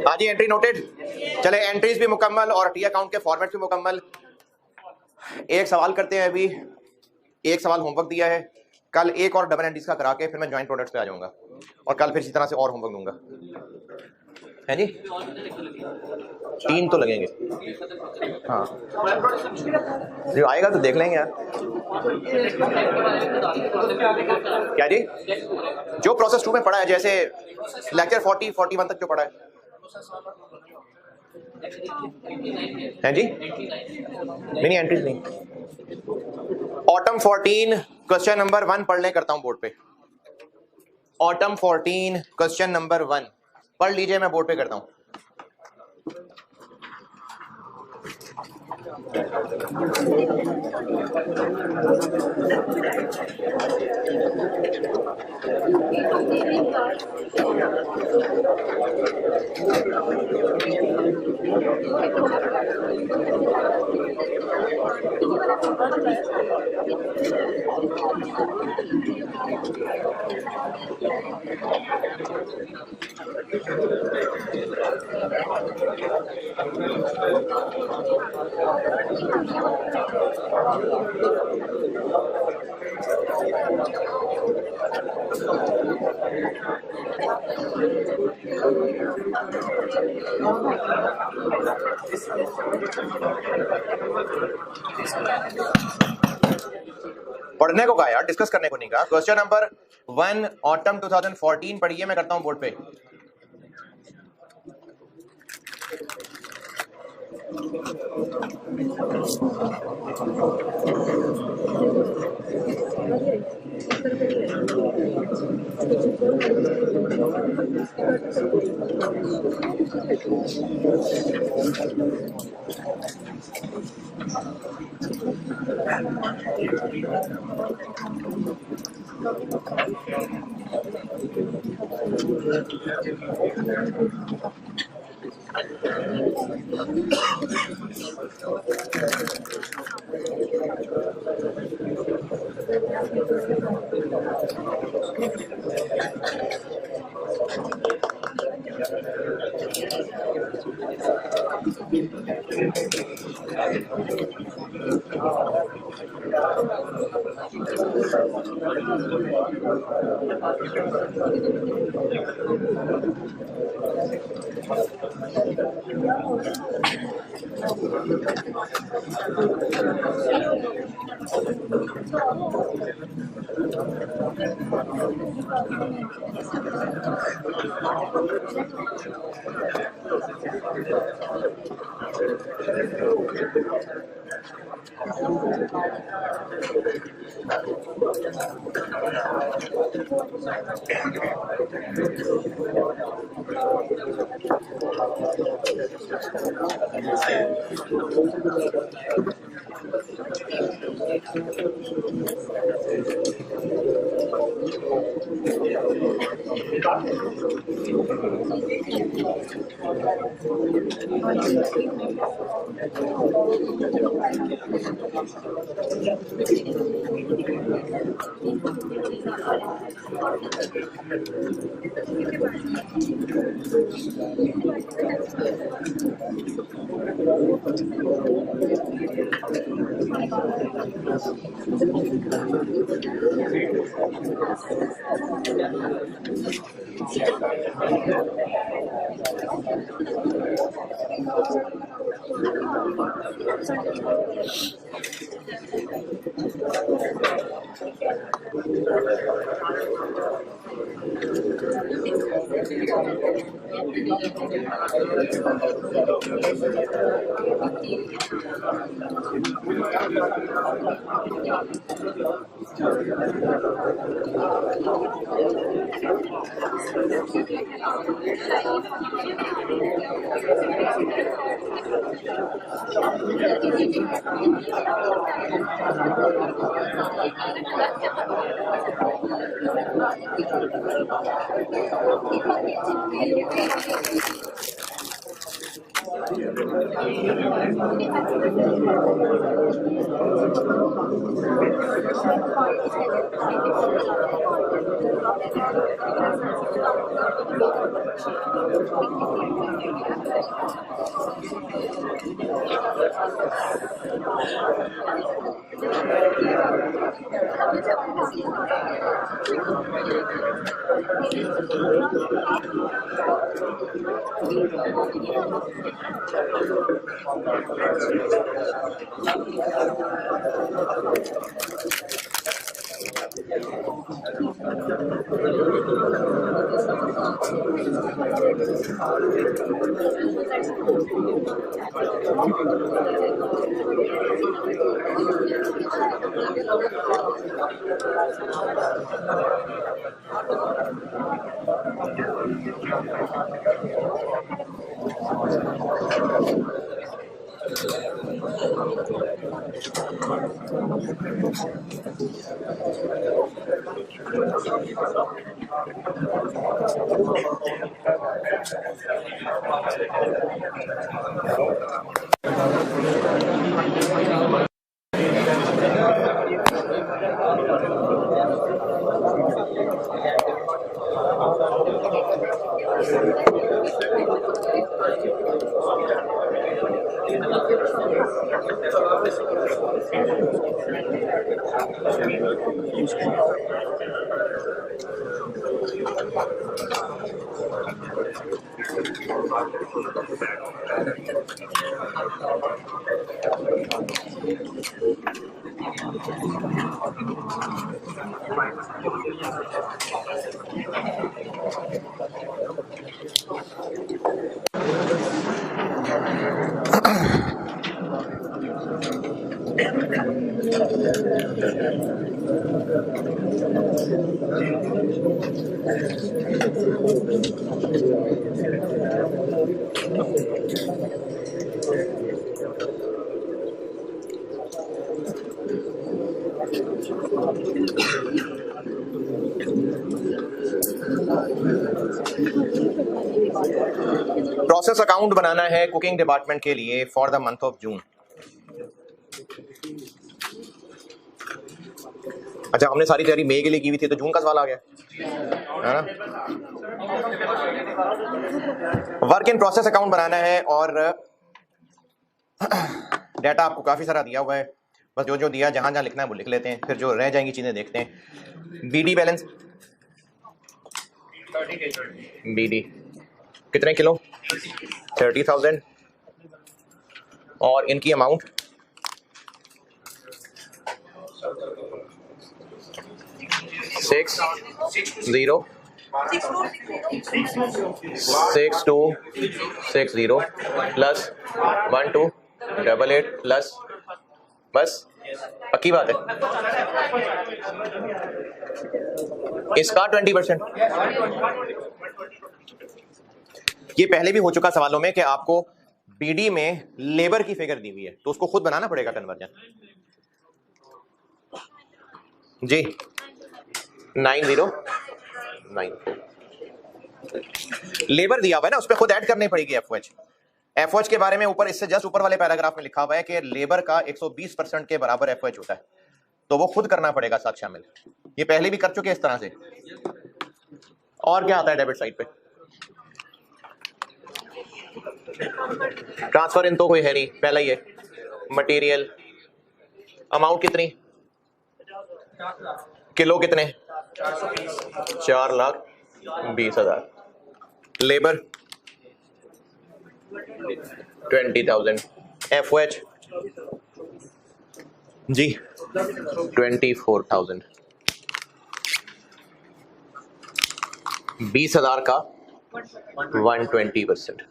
हाँ जी, एंट्री नोटेड। चले, एंट्रीज भी मुकम्मल और टी अकाउंट के फॉर्मेट भी मुकम्मल। एक सवाल करते हैं, अभी एक सवाल होमवर्क दिया है, कल एक और डबल एंट्रीज का करा के फिर मैं जॉइंट प्रोडक्ट्स पे आ जाऊंगा और कल फिर इसी तरह से और होमवर्क दूंगा। है जी, 3 तो लगेंगे। हाँ, जो आएगा तो देख लेंगे यार। क्या जी, जो प्रोसेस 2 में पढ़ा है, जैसे लेक्चर 40-41 तक जो पढ़ा है जी, नहीं एंट्रीज नहीं। ऑटम 14 क्वेश्चन नंबर 1 पढ़ने करता हूं बोर्ड पे। ऑटम 14 क्वेश्चन नंबर 1 पढ़ लीजिए, मैं बोर्ड पे करता हूं। पढ़ने को कहा यार, डिस्कस करने को नहीं कहा। क्वेश्चन नंबर 1 ऑटम 2014 पढ़िए, मैं करता हूं बोर्ड पे। प्रोसेस अकाउंट बनाना है कुकिंग डिपार्टमेंट के लिए for the month of June. अच्छा, हमने सारी तैयारी मई के लिए की हुई थी, तो जून का सवाल आ गया है ना। वर्क इन प्रोसेस अकाउंट बनाना है और डाटा आपको काफी सारा दिया हुआ है, बस जो जो दिया जहां जहां लिखना है वो लिख लेते हैं, फिर जो रह जाएंगी चीजें देखते हैं। बीडी बैलेंस, बीडी कितने किलो, 30,000, और इनकी अमाउंट 6260 प्लस 12 88 प्लस, बस पक्की बात है इसका 20%। ये पहले भी हो चुका सवालों में कि आपको बीडी में लेबर की फिगर दी हुई है तो उसको खुद बनाना पड़ेगा कन्वर्जन। जी 9094 लेबर दिया हुआ है ना, उस पर खुद ऐड करनी पड़ेगी एफओएच। एफओएच के बारे में ऊपर इससे जस्ट ऊपर वाले पैराग्राफ में लिखा हुआ है कि लेबर का 120% के बराबर एफओएच होता है, तो वो खुद करना पड़ेगा साथ शामिल। ये पहले भी कर चुके हैं इस तरह से। और क्या आता है डेबिट साइड पे? ट्रांसफर इन तो कोई है नहीं, पहला ही है। मटेरियल अमाउंट कितनी? किलो कितने? 4,20,000। लेबर 20,000। एफओएच जी 24,000। 20,000 का 120%।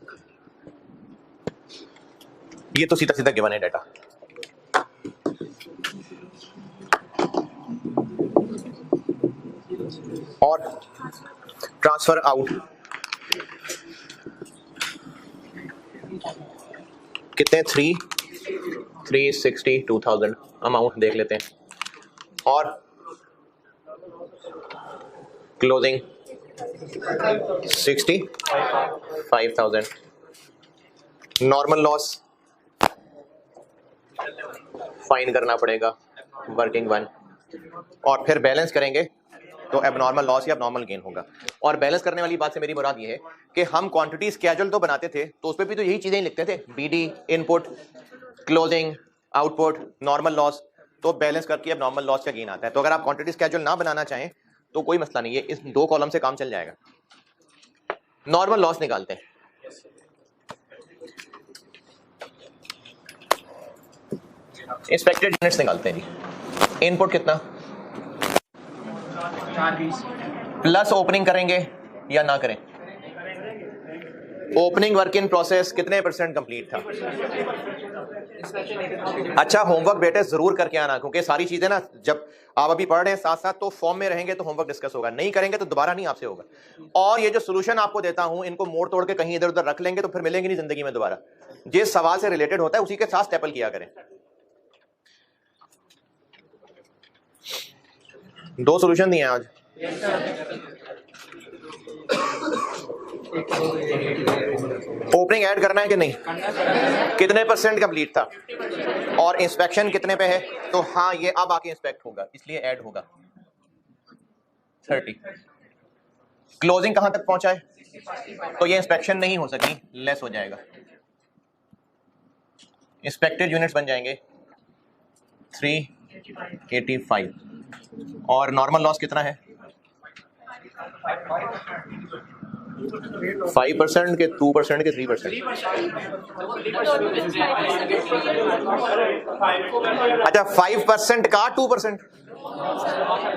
ये तो सीधा सीधा गिवन है डाटा। और ट्रांसफर आउट कितने? 362,000 अमाउंट देख लेते हैं। और क्लोजिंग 65,000। नॉर्मल लॉस फाइन करना पड़ेगा वर्किंग वन, और फिर बैलेंस करेंगे तो एबनॉर्मल लॉस या एबनॉर्मल गेन होगा। और बैलेंस करने वाली बात से मेरी मुराद ये है कि हम क्वांटिटी स्केड्यूल तो बनाते थे तो उस पर भी तो यही चीजें लिखते थे, BD, input, closing, output, normal loss, तो बैलेंस करके एबनॉर्मल लॉस का गेन आता है। तो अगर आप क्वांटिटी स्केड्यूल ना बनाना चाहें तो कोई मसला नहीं है, इस 2 कॉलम से काम चल जाएगा। नॉर्मल लॉस निकालते हैं। इंस्पेक्टेड यूनिट्स निकालते हैं जी। इनपुट कितना? 40 प्लस ओपनिंग करेंगे या ना करें? ओपनिंग वर्क इन प्रोसेस कितने % कंप्लीट था? अच्छा, होमवर्क बेटे जरूर करके आना, क्योंकि सारी चीजें ना जब आप अभी पढ़ रहे हैं साथ साथ तो फॉर्म में रहेंगे तो होमवर्क डिस्कस होगा, नहीं करेंगे तो दोबारा नहीं आपसे होगा। और ये जो सोल्यूशन आपको देता हूं इनको मोड़ तोड़ के कहीं इधर उधर रख लेंगे तो फिर मिलेंगे नहीं जिंदगी में दोबारा। जिस सवाल से रिलेटेड होता है उसी के साथ स्टेपल किया करें। 2 सोल्यूशन दिए हैं आज। ओपनिंग ऐड करना है कि नहीं? कितने % कंप्लीट था? और इंस्पेक्शन कितने पे है? तो हाँ, ये अब आके इंस्पेक्ट होगा इसलिए ऐड होगा 30। क्लोजिंग कहां तक पहुंचा है? तो ये इंस्पेक्शन नहीं हो सकी, लेस हो जाएगा। इंस्पेक्टेड यूनिट्स बन जाएंगे 385। और नॉर्मल लॉस कितना है? 5% के 2% के 3%? अच्छा, 5% का 2%।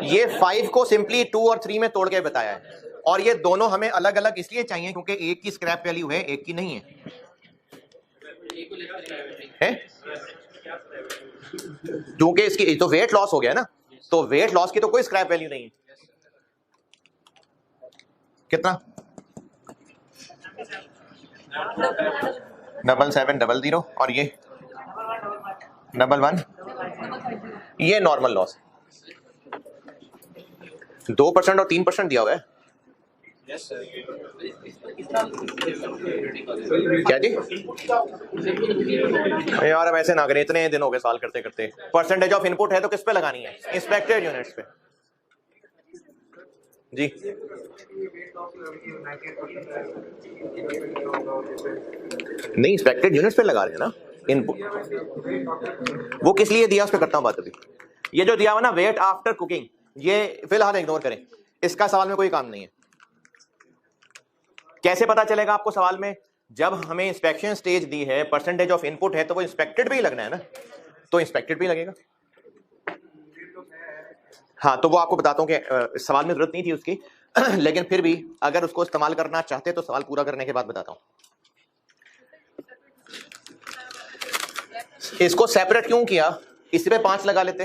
ये 5 को सिंपली 2 और 3 में तोड़ के बताया है। और ये दोनों हमें अलग अलग इसलिए चाहिए क्योंकि एक की स्क्रैप वैल्यू है, एक की नहीं है? क्योंकि इसकी तो वेट लॉस हो गया ना, तो वेट लॉस की तो कोई स्क्रैप वैल्यू नहीं है। कितना? 7700 और ये 11, ये नॉर्मल लॉस 2% और 3% दिया हुआ है। क्या जी? यार अब ऐसे ना करें, इतने दिन हो गए साल करते करते। परसेंटेज ऑफ इनपुट है तो किस पे लगानी है? इंस्पेक्टेड यूनिट्स पे जी। नहीं, इंस्पेक्टेड यूनिट्स पे लगा रहे हैं ना इनपुट। वो किस लिए दिया उस पर करता हूं बात अभी। ये जो दिया हुआ ना वेट आफ्टर कुकिंग, ये फिलहाल इग्नोर करें, इसका सवाल में कोई काम नहीं है। कैसे पता चलेगा आपको सवाल में? जब हमें इंस्पेक्शन स्टेज दी है, परसेंटेज ऑफ इनपुट है, तो वो इंस्पेक्टेड भी लगना है ना, तो इंस्पेक्टेड भी लगेगा। हाँ, तो वो आपको बताता हूं कि सवाल में जरूरत नहीं थी उसकी लेकिन फिर भी अगर उसको इस्तेमाल करना चाहते तो सवाल पूरा करने के बाद बताता हूं। इसको सेपरेट क्यों किया, इसी पे 5 लगा लेते,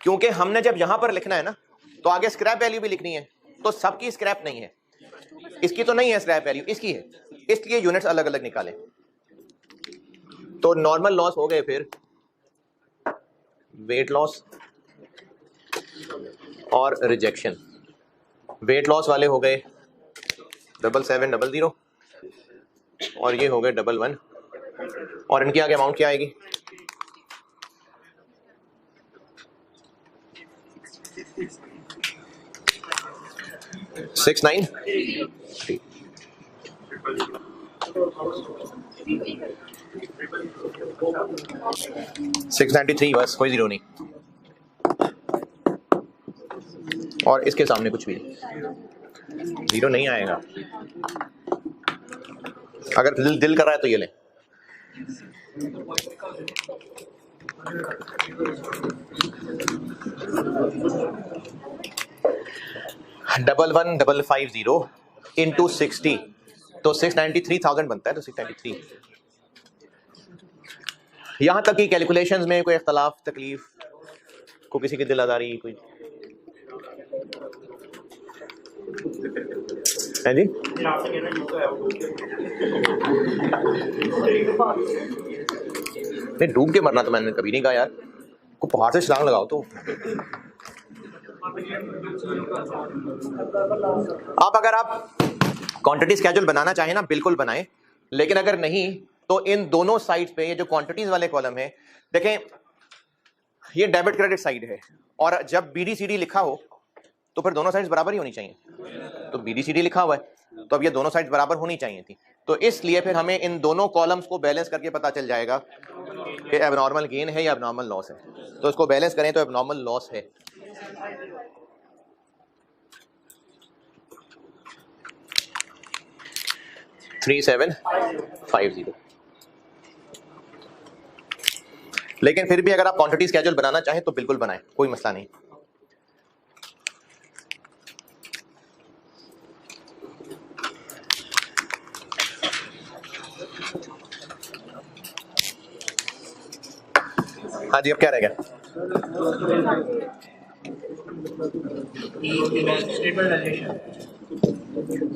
क्योंकि हमने जब यहां पर लिखना है ना तो आगे स्क्रैप वैल्यू भी लिखनी है, तो सबकी स्क्रैप नहीं है, इसकी तो नहीं है स्क्रैप वैल्यू, इसकी है, इसलिए यूनिट्स अलग अलग निकालें। तो नॉर्मल लॉस हो गए, फिर वेट लॉस और रिजेक्शन। वेट लॉस वाले हो गए 7700 और ये हो गए 11, और इनकी आगे अमाउंट क्या आएगी, 69 693, बस कोई जीरो नहीं, और इसके सामने कुछ भी जीरो नहीं आएगा। अगर दिल कर रहा है तो ये लें। डबल 1550 इंटू 60 तो 693,000 बनता है, तो 693। यहां तक की कैलकुलेशंस में कोई इख्तलाफ, तकलीफ, को किसी की दिलादारी कोई है जी? नहीं, डूब के मरना तो मैंने कभी नहीं कहा यार, को पहाड़ से छलांग लगाओ तो। अगर आप क्वांटिटी स्केड्यूल बनाना चाहें ना, बिल्कुल बनाएं, लेकिन अगर नहीं तो इन दोनों साइड्स पे ये जो क्वांटिटीज वाले कॉलम है, देखें ये डेबिट क्रेडिट साइड है, और जब BDCD लिखा हो तो फिर दोनों साइड्स बराबर ही होनी चाहिए, तो BDCD लिखा हुआ है तो अब ये दोनों साइड्स बराबर होनी चाहिए थी, तो इसलिए फिर हमें इन दोनों कॉलम्स को बैलेंस करके पता चल जाएगा कि एबनॉर्मल गेन है या एबनॉर्मल लॉस है, तो इसको बैलेंस करें तो एबनॉर्मल लॉस है। $3750। लेकिन फिर भी अगर आप क्वांटिटी स्केड्यूल बनाना चाहें तो बिल्कुल बनाएं, कोई मसला नहीं। हाँ जी, अब क्या रह गया?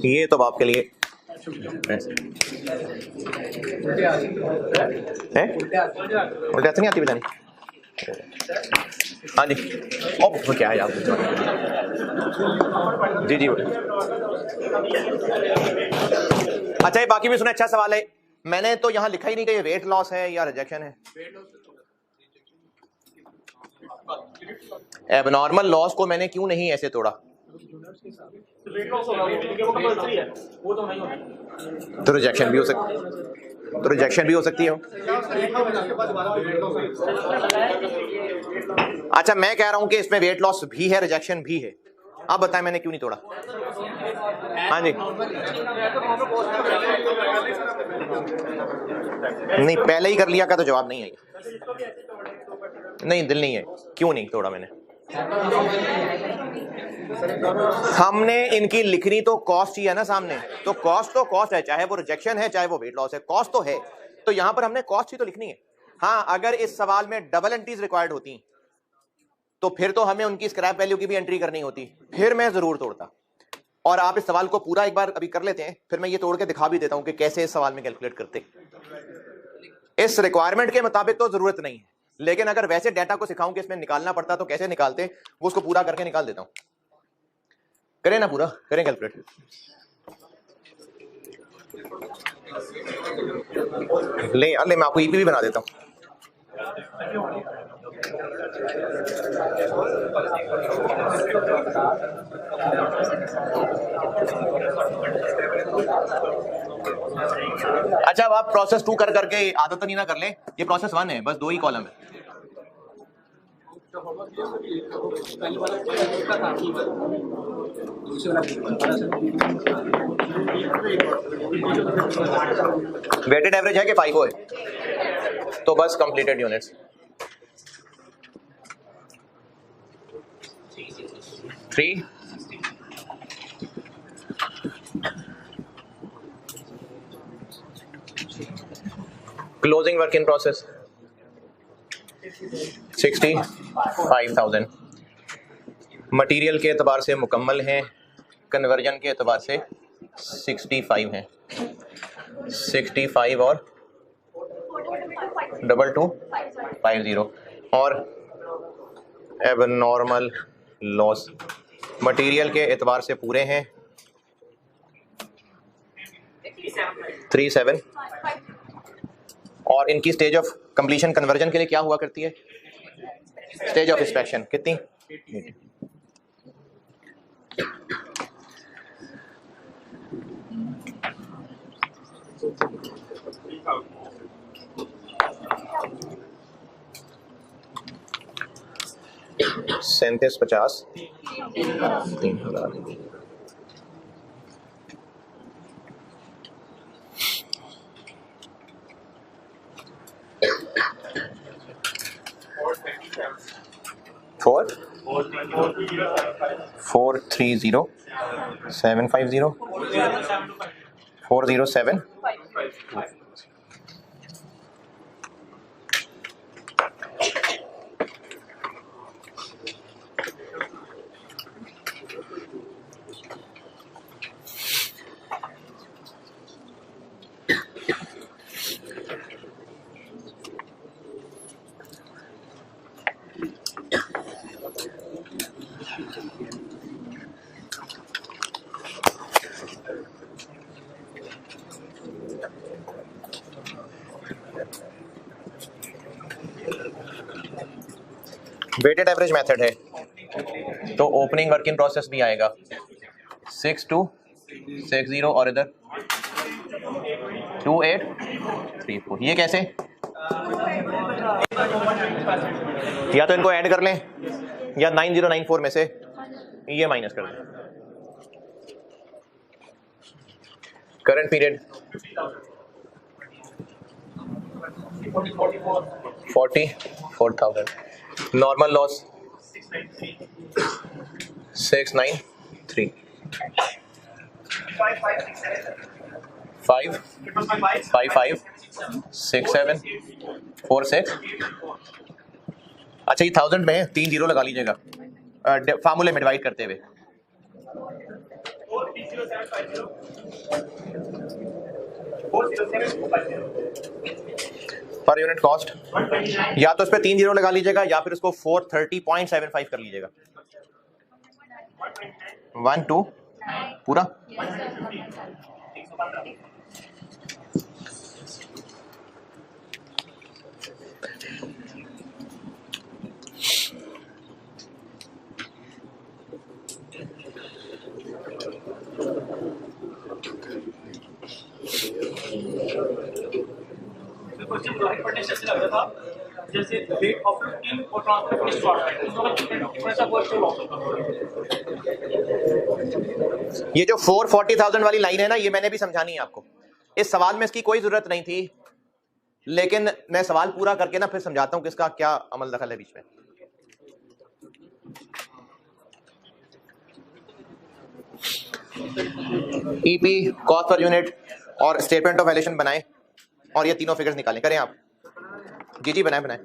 ये तो आपके लिए है, उल्टे हाथ नहीं आती बेचारी। हाँ जी, वो क्या है यार? जी जी, अच्छा ये बाकी भी सुना, अच्छा सवाल है, मैंने तो यहाँ लिखा ही नहीं कि ये वेट लॉस है या रिजेक्शन है। एबनॉर्मल लॉस को मैंने क्यों नहीं ऐसे तोड़ा? तो रिजेक्शन भी हो सकती, तो रिजेक्शन भी हो सकती है। अच्छा मैं कह रहा हूं कि इसमें वेट लॉस भी है, रिजेक्शन भी है, आप बताएं मैंने क्यों नहीं तोड़ा? हाँ जी, नहीं पहले ही कर लिया का तो जवाब नहीं है, नहीं दिल नहीं है, क्यों नहीं तोड़ा मैंने? हमने इनकी लिखनी तो कॉस्ट ही है ना सामने, तो कॉस्ट है, चाहे वो रिजेक्शन है चाहे वो वेट लॉस है, कॉस्ट तो है, तो यहां पर हमने कॉस्ट ही तो लिखनी है। हाँ, अगर इस सवाल में डबल एंट्रीज रिक्वायर्ड होती तो फिर तो हमें उनकी स्क्रैप वैल्यू की भी एंट्री करनी होती, फिर मैं जरूर तोड़ता। और आप इस सवाल को पूरा एक बार अभी कर लेते हैं, फिर मैं ये तोड़ के दिखा भी देता हूं कि कैसे इस सवाल में कैलकुलेट करते। इस रिक्वायरमेंट के मुताबिक तो जरूरत नहीं है, लेकिन अगर वैसे डाटा को सिखाऊं कि इसमें निकालना पड़ता तो कैसे निकालते, वो उसको पूरा करके निकाल देता हूं। करें ना पूरा, करें कैलकुलेट। ले मैं आपको ईपी भी बना देता हूं। अच्छा, अब आप प्रोसेस 2 कर करके आदत नहीं ना कर ले, ये प्रोसेस 1 है, बस 2 ही कॉलम है। वेटेड एवरेज है कि 5 है, तो बस completed units. Three closing work in process 65,000 material के एतबार से मुकम्मल हैं, कन्वर्जन के एतबार से 65 हैं, 65 और 2250 और एबनॉर्मल लॉस मटेरियल के एतबार से पूरे हैं 37 और इनकी स्टेज ऑफ कंप्लीशन कन्वर्जन के लिए क्या हुआ करती है? स्टेज ऑफ इंस्पेक्शन कितनी? 3750 3,000 430 750 407 वेटेड एवरेज मेथड है तो ओपनिंग वर्क इन प्रोसेस भी आएगा 6260 और इधर 2834। ये कैसे? या तो इनको ऐड कर लें या 9094 में से ये माइनस कर दें। Current period 44,000 normal loss 693 555 67 46। अच्छा ये 1000 में 3 जीरो लगा लीजिएगा फार्मूले में डिवाइड करते हुए। पर यूनिट कॉस्ट या तो इस पे 3 जीरो लगा लीजिएगा या फिर उसको 430.75 कर लीजिएगा। 1 2 पूरा जैसे रेट ऑफ लुकिंग और ट्रांसफर फिनिश ये जो 440,000 वाली लाइन है ना, ये मैंने भी समझानी है आपको। इस सवाल में इसकी कोई जरूरत नहीं थी, लेकिन मैं सवाल पूरा करके ना फिर समझाता हूं किसका क्या अमल दखल है बीच में। ईपी कॉस्ट पर यूनिट और स्टेटमेंट ऑफ वैल्यूएशन बनाएं और ये तीनों फिगर्स निकालें। करें आप? जी बनाएं बनाएं।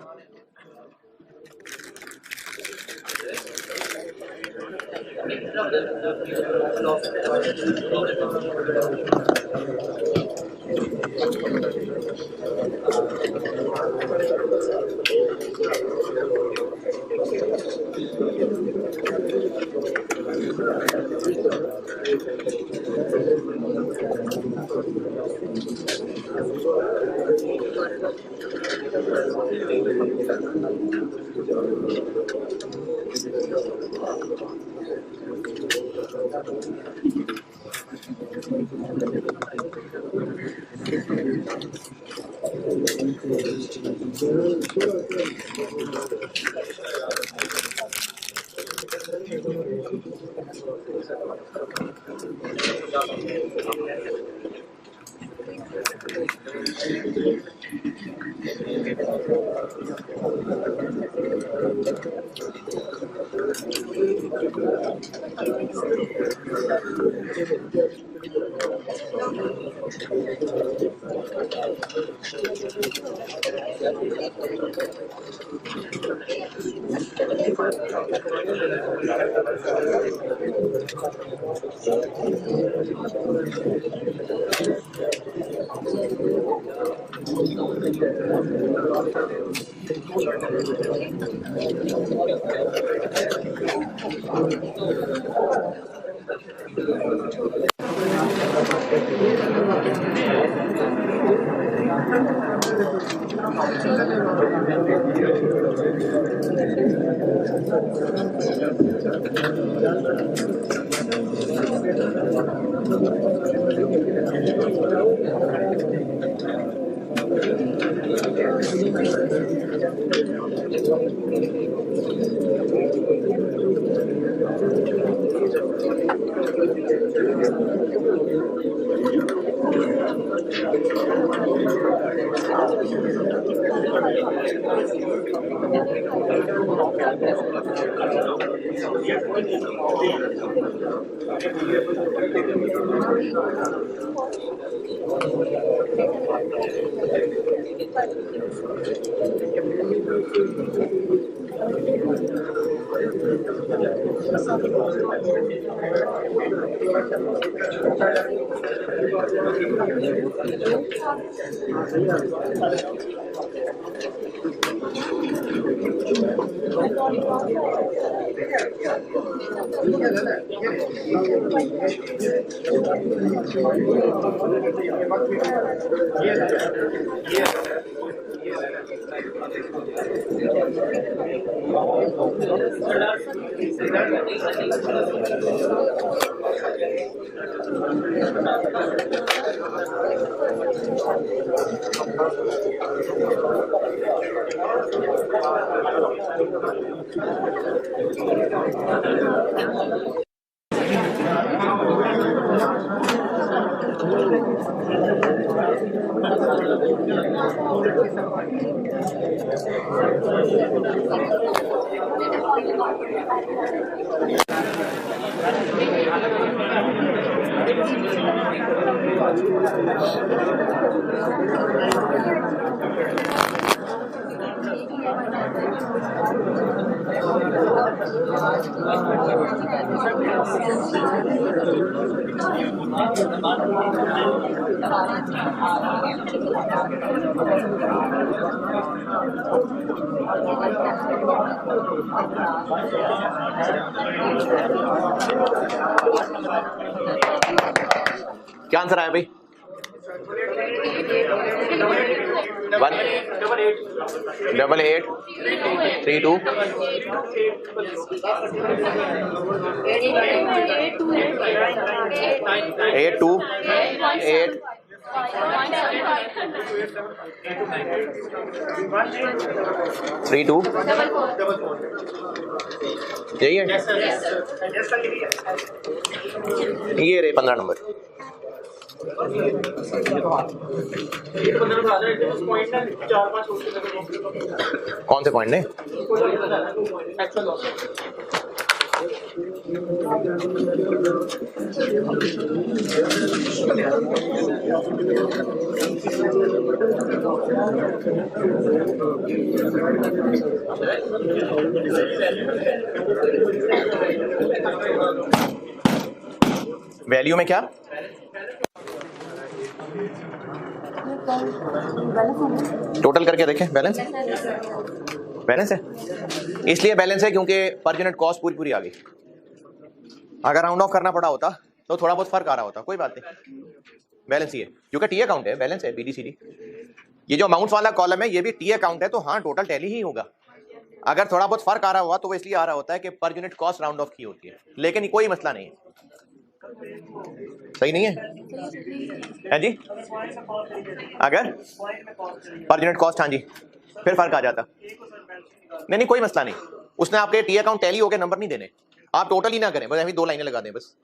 क्या आंसर आया भाई? 188 32 828 32 यही है। ये रे 15 नंबर। कौन से पॉइंट ने? वैल्यू में क्या? टोटल करके देखें, बैलेंस बैलेंस है। इसलिए बैलेंस है क्योंकि पर यूनिट कॉस्ट पूरी पूरी आ गई। अगर राउंड ऑफ करना पड़ा होता तो थोड़ा बहुत फर्क आ रहा होता, कोई बात नहीं, बैलेंस ही है क्योंकि टी अकाउंट है, बैलेंस है BDCD। ये जो अमाउंट्स वाला कॉलम है ये भी टी अकाउंट है, तो हाँ टोटल टैली ही होगा। अगर थोड़ा बहुत फर्क आ रहा हुआ तो वो इसलिए आ रहा होता है कि per unit cost round of की होती है, लेकिन कोई मसला नहीं है। सही नहीं है जी? अगर पर यूनिट कॉस्ट, हाँ जी, फिर फर्क आ जाता। नहीं कोई मसला नहीं, उसने आपके टी अकाउंट टैली हो गए, नंबर नहीं देने, आप टोटल ही ना करें, बस अभी 2 लाइनें लगा दें बस।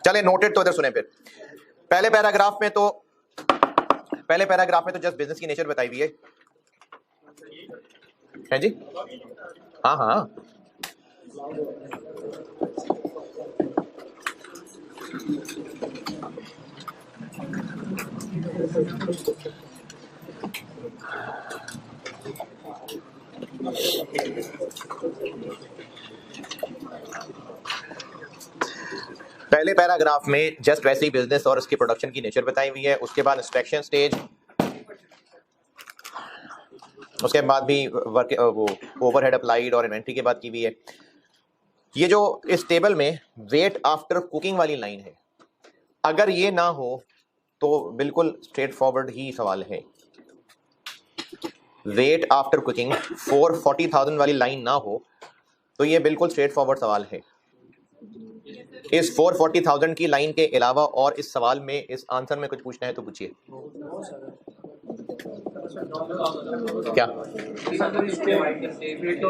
चले नोटेड तो इधर सुने। फिर पहले पैराग्राफ में तो जस्ट बिजनेस की नेचर बताई हुई है जी। हाँ हाँ पहले पैराग्राफ में जस्ट वैसे ही बिजनेस और उसकी प्रोडक्शन की नेचर बताई हुई है, उसके बाद इंस्पेक्शन स्टेज, उसके बाद भी वर्क वो ओवरहेड अप्लाइड और इन्वेंट्री के बाद की हुई है। ये जो इस टेबल में वेट आफ्टर कुकिंग वाली लाइन है, अगर ये ना हो तो बिल्कुल स्ट्रेट फॉरवर्ड ही सवाल है। वेट आफ्टर कुकिंग 440,000 वाली लाइन ना हो तो ये बिल्कुल स्ट्रेट फॉरवर्ड सवाल है। इस 440,000 की लाइन के अलावा और इस सवाल में, इस आंसर में कुछ पूछना है तो पूछिए। क्या?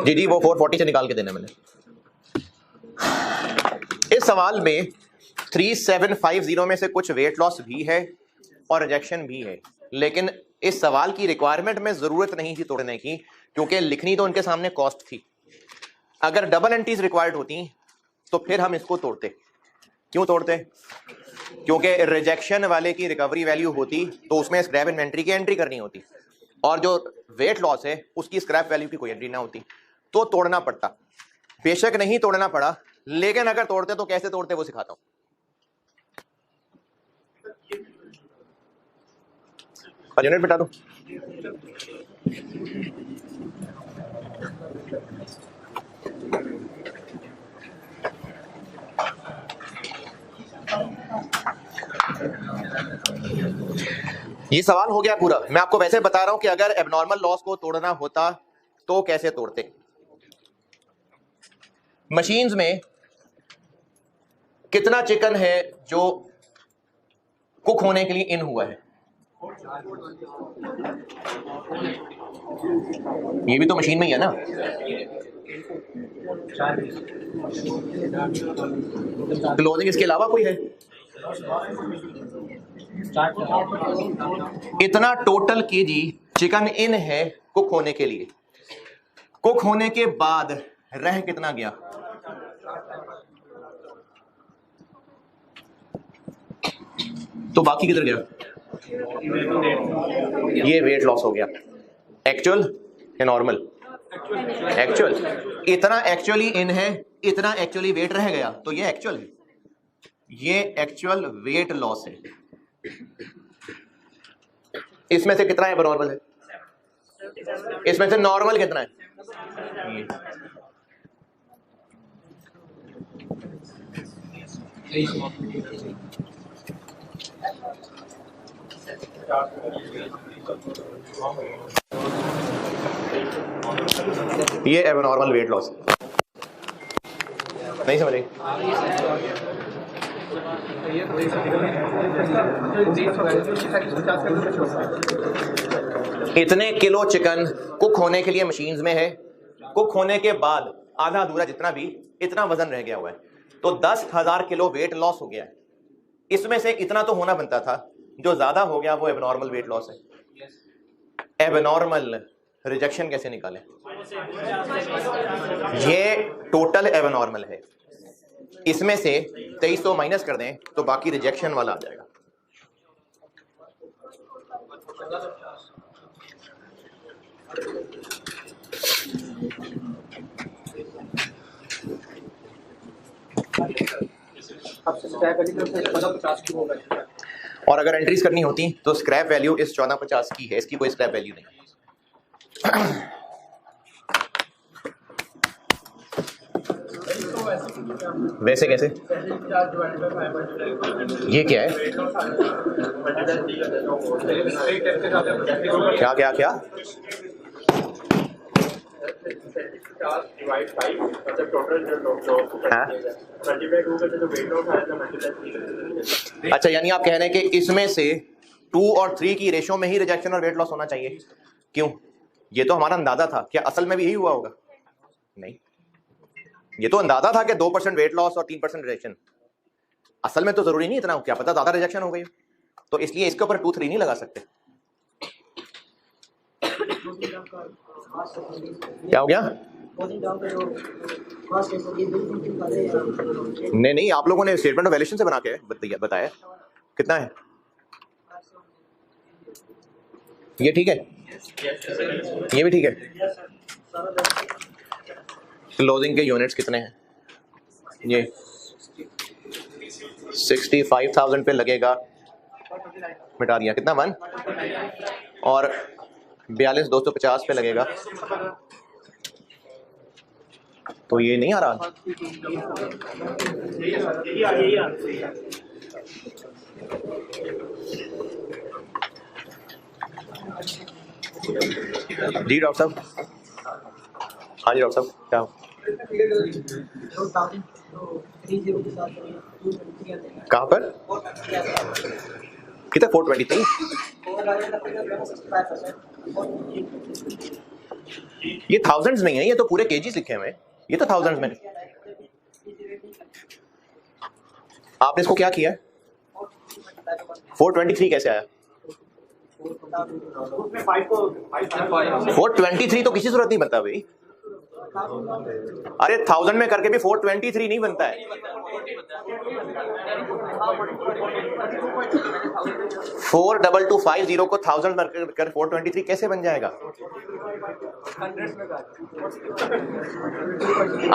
जी वो 440 से निकाल के देना मैंने। इस सवाल में 3750 में से कुछ वेट लॉस भी है और रिजेक्शन भी है, लेकिन इस सवाल की रिक्वायरमेंट में जरूरत नहीं थी तोड़ने की, क्योंकि लिखनी तो उनके सामने कॉस्ट थी। अगर डबल एंट्रीज रिक्वायर्ड होती तो फिर हम इसको तोड़ते। क्यों तोड़ते? क्योंकि रिजेक्शन वाले की रिकवरी वैल्यू होती तो उसमें स्क्रैप इन्वेंट्री की एंट्री करनी होती, और जो वेट लॉस है उसकी स्क्रैप वैल्यू की कोई एंट्री ना होती, तो तोड़ना पड़ता। बेशक नहीं तोड़ना पड़ा, लेकिन अगर तोड़ते तो कैसे तोड़ते वो सिखाता हूं। यूनिट बिठा दो। ये सवाल हो गया पूरा। मैं आपको वैसे बता रहा हूं कि अगर एबनॉर्मल लॉस को तोड़ना होता तो कैसे तोड़ते। मशीन्स में कितना चिकन है जो कुक होने के लिए इन हुआ है? ये भी तो मशीन में ही है ना। क्लोजिंग इसके अलावा कोई है? इतना टोटल केजी चिकन इन है कुक होने के लिए। कुक होने के बाद रह कितना गया? तो बाकी किधर गया? ये वेट लॉस हो गया। एक्चुअल या नॉर्मल? एक्चुअल। इतना एक्चुअली इन है, इतना एक्चुअली वेट रह गया, तो ये एक्चुअल है। ये एक्चुअल वेट लॉस है। इसमें से कितना है नॉर्मल है? इसमें से नॉर्मल कितना है? ये एबनॉर्मल वेट लॉस। नहीं समझे? इतने किलो चिकन कुक होने के लिए मशीन्स में है, कुक होने के बाद आधा अधूरा जितना भी इतना वजन रह गया हुआ है, तो 10,000 किलो वेट लॉस हो गया है। इसमें से इतना तो होना बनता था, जो ज्यादा हो गया वो एबनॉर्मल वेट लॉस है। एबनॉर्मल रिजेक्शन कैसे निकालें? ये टोटल एबनॉर्मल है, इसमें से 2300 माइनस कर दें तो बाकी रिजेक्शन वाला आ जाएगा। और अगर एंट्रीज करनी होती तो स्क्रैप वैल्यू इस 1450 की है, इसकी कोई स्क्रैप वैल्यू नहीं। वैसे कैसे? ये क्या है? क्या क्या क्या? हाँ? अच्छा, यानी आप कह रहे हैं कि इसमें से 2 और 3 की रेशो में ही रिजेक्शन और वेट लॉस होना चाहिए। क्यों? ये तो हमारा अंदाजा था। क्या असल में भी यही हुआ होगा? नहीं, ये तो अंदाजा था कि 2% वेट लॉस और 3% रिजेक्शन। असल में तो जरूरी नहीं इतना, क्या पता ज्यादा रिजेक्शन हो गई, तो इसलिए इसके ऊपर 2-3 नहीं लगा सकते। क्या हो गया? नहीं, आप लोगों ने स्टेटमेंट ऑफ वैल्यूएशन से बना के बताया कितना है? ये ठीक है, ये भी ठीक है। क्लोजिंग के यूनिट्स कितने हैं? ये 65,000 पे लगेगा, मिटा दिया, कितना 1, और 42,250 पे लगेगा, तो ये नहीं आ रहा। जी डॉक्टर साहब, हाँ जी डॉक्टर साहब, क्या कहाँ पर कितना 423? ये थाउजेंड्स नहीं है, ये तो पूरे केजीस लिखे हुए हैं, ये तो थाउजेंड्स में। आपने इसको क्या किया है? 423 कैसे आया? 423 तो किसी सूरत नहीं बनता भाई। अरे 1000 में करके भी 423 नहीं बनता है। 4250 को 1000 में कर 423 कैसे बन जाएगा?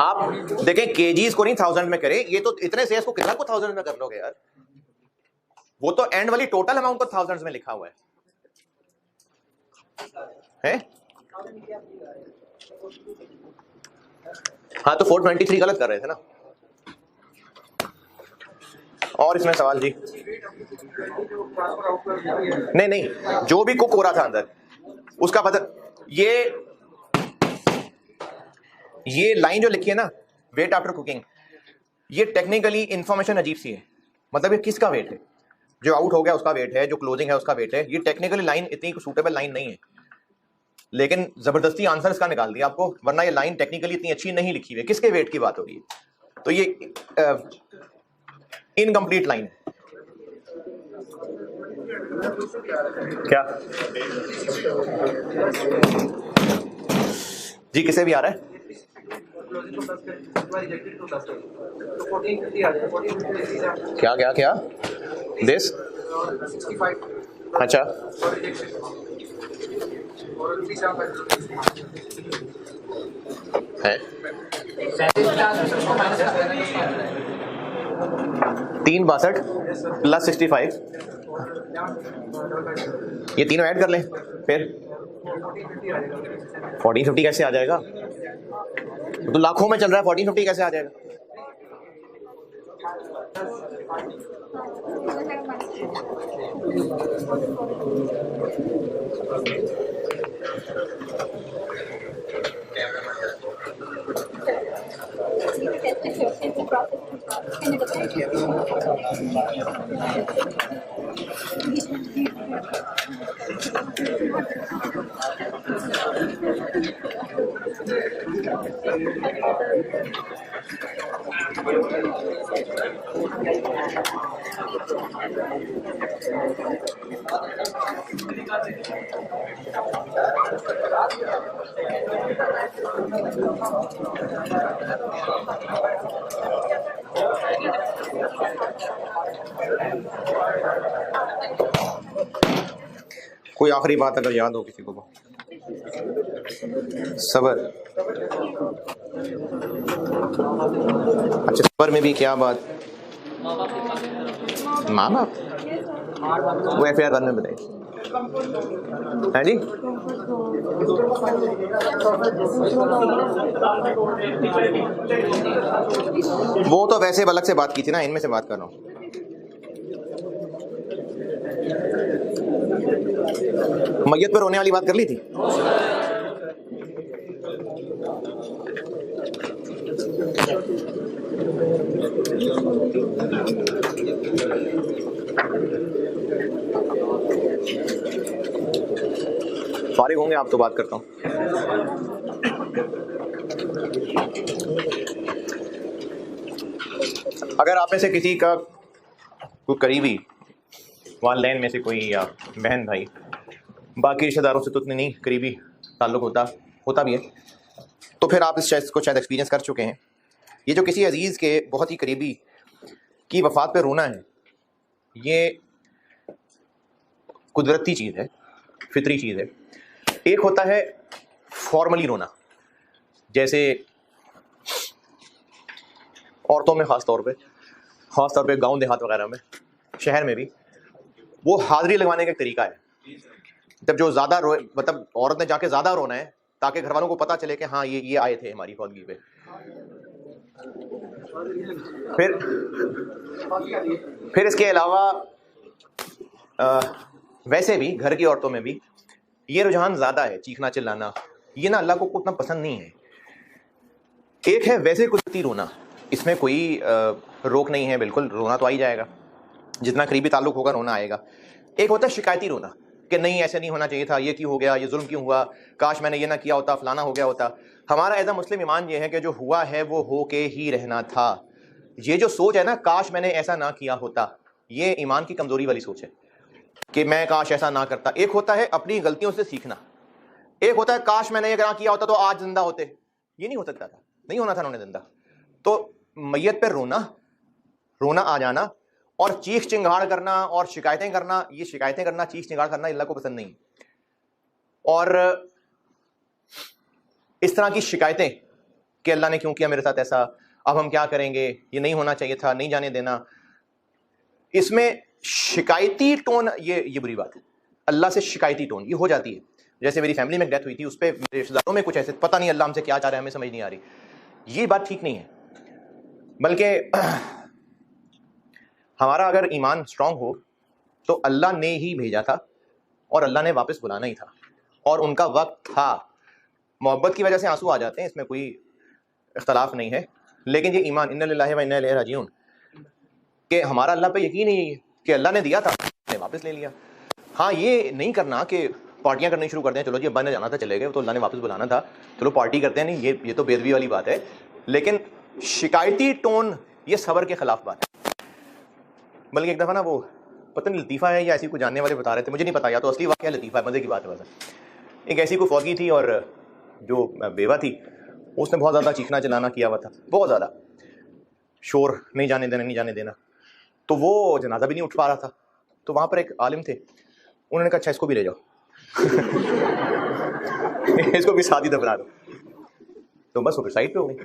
आप देखें, केजीज को नहीं 1000 में करे, ये तो इतने शेयर्स को कितना को 1000 में कर लोगे यार? वो तो एंड वाली टोटल अमाउंट को 1000 में लिखा हुआ है? हाँ तो 423 गलत कर रहे थे ना। और इसमें सवाल जी? नहीं नहीं, जो भी कुक हो रहा था अंदर उसका पता। ये लाइन जो लिखी है ना, वेट आफ्टर कुकिंग, ये टेक्निकली इंफॉर्मेशन अजीब सी है। मतलब ये किसका वेट है? जो आउट हो गया उसका वेट है, जो क्लोजिंग है उसका वेट है। ये टेक्निकली लाइन इतनी सूटेबल लाइन नहीं है, लेकिन जबरदस्ती आंसर इसका निकाल दिया आपको, वरना ये लाइन टेक्निकली इतनी अच्छी नहीं लिखी हुई है। किसके वेट की बात हो रही है? तो ये इनकम्प्लीट लाइन है। क्या जी, किसे भी आ रहा है? क्या क्या क्या दिस? अच्छा, है 362 प्लस 65, ये तीनों ऐड कर लें, फिर 1450 कैसे आ जाएगा? तो लाखों में चल रहा है, 1450 कैसे आ जाएगा? कोई आखिरी बात अगर याद हो किसी को? सबर, अच्छा सबर में भी क्या बात? माँ बाप, वो FIR 1 में बताइए। है जी, वो तो वैसे अलग से बात की थी ना, इनमें से बात कर रहा हूँ। मैयत पर रोने वाली बात कर ली थी। फारिग होंगे आप तो बात करता हूं। अगर आप में से किसी का कोई करीबी वालिदैन में से कोई या बहन भाई, बाकी रिश्तेदारों से तो उतने नहीं करीबी ताल्लुक होता भी है, तो फिर आप इस चीज़ को शायद एक्सपीरियंस कर चुके हैं। ये जो किसी अजीज़ के बहुत ही करीबी की वफ़ात पे रोना है, ये कुदरती चीज़ है, फितरी चीज़ है। एक होता है फॉर्मली रोना, जैसे औरतों में ख़ास तौर पे गांव देहात वगैरह में, शहर में भी, वो हाज़री लगवाने का एक तरीका है। जब जो ज़्यादा रोए, मतलब औरत ने जाके ज़्यादा रोना है ताकि घर वालों को पता चले कि हाँ ये आए थे हमारी फौदगी पे। फिर इसके अलावा वैसे भी घर की औरतों में भी ये रुझान ज़्यादा है, चीखना चिल्लाना, ये ना अल्लाह को उतना पसंद नहीं है। एक है वैसे कुदरती रोना, इसमें कोई रोक नहीं है, बिल्कुल रोना तो आ ही जाएगा, जितना करीबी ताल्लुक होगा रोना आएगा। एक होता है शिकायती रोना कि नहीं ऐसे नहीं होना चाहिए था, ये क्यों हो गया, ये जुल्म क्यों हुआ, काश मैंने ये ना किया होता, फलाना हो गया होता। हमारा एज अ मुस्लिम ईमान ये है कि जो हुआ है वो हो के ही रहना था। ये जो सोच है ना, काश मैंने ऐसा ना किया होता, ये ईमान की कमजोरी वाली सोच है कि मैं काश ऐसा ना करता। एक होता है अपनी गलतियों से सीखना, एक होता है काश मैंने ये ना किया होता तो आज जिंदा होते। ये नहीं हो सकता था, नहीं होना था उन्होंने जिंदा। तो मैयत पर रोना आ जाना और चीख चिंगाड़ करना और शिकायतें करना, ये शिकायतें करना, चीख चिंगाड़ करना अल्लाह को पसंद नहीं। और इस तरह की शिकायतें कि अल्लाह ने क्यों किया मेरे साथ ऐसा, अब हम क्या करेंगे, ये नहीं होना चाहिए था, नहीं जाने देना, इसमें शिकायती टोन, ये बुरी बात है। अल्लाह से शिकायती टोन ये हो जाती है। जैसे मेरी फैमिली में डेथ हुई थी, उस पर मेरे रिश्तेदारों में कुछ ऐसे, पता नहीं अल्लाह हमसे क्या चाह रहा है, हमें समझ नहीं आ रही। ये बात ठीक नहीं है। बल्कि हमारा अगर ईमान स्ट्रांग हो तो अल्लाह ने ही भेजा था और अल्लाह ने वापस बुलाना ही था, और उनका वक्त था। मोहब्बत की वजह से आंसू आ जाते हैं, इसमें कोई इख्तलाफ नहीं है, लेकिन ये ईमान इन्ना लिल्लाहि व इन्ना इलैहि राजिऊन कि हमारा अल्लाह पे यकीन ही है कि अल्लाह ने दिया था, ने वापस ले लिया। हाँ, ये नहीं करना कि पार्टियां करनी शुरू कर दें, चलो जी अब्बा ने जाना था चले गए, तो अल्लाह ने वापस बुलाना था, चलो पार्टी करते हैं, नहीं, ये तो बेदबी वाली बात है। लेकिन शिकायती टोन ये सब्र के खिलाफ बात है। बल्कि एक दफ़ा ना, वो पता नहीं लतीफ़ा है या ऐसी कोई जानने वाले बता रहे थे, मुझे नहीं पता, या तो असली वाक़या लतीफ़ा है, मज़े की बात है। बस एक ऐसी कोई फौजी थी और जो बेवा थी, उसने बहुत ज़्यादा चीखना चिल्लाना किया हुआ था, बहुत ज़्यादा शोर, नहीं जाने देना, नहीं जाने देना। तो वो जनाजा भी नहीं उठ पा रहा था। तो वहाँ पर एक आलिम थे, उन्होंने कहा अच्छा इसको भी ले जाओ इसको भी साथ ही दफना दो। तो बस वो साइड पे हो गई।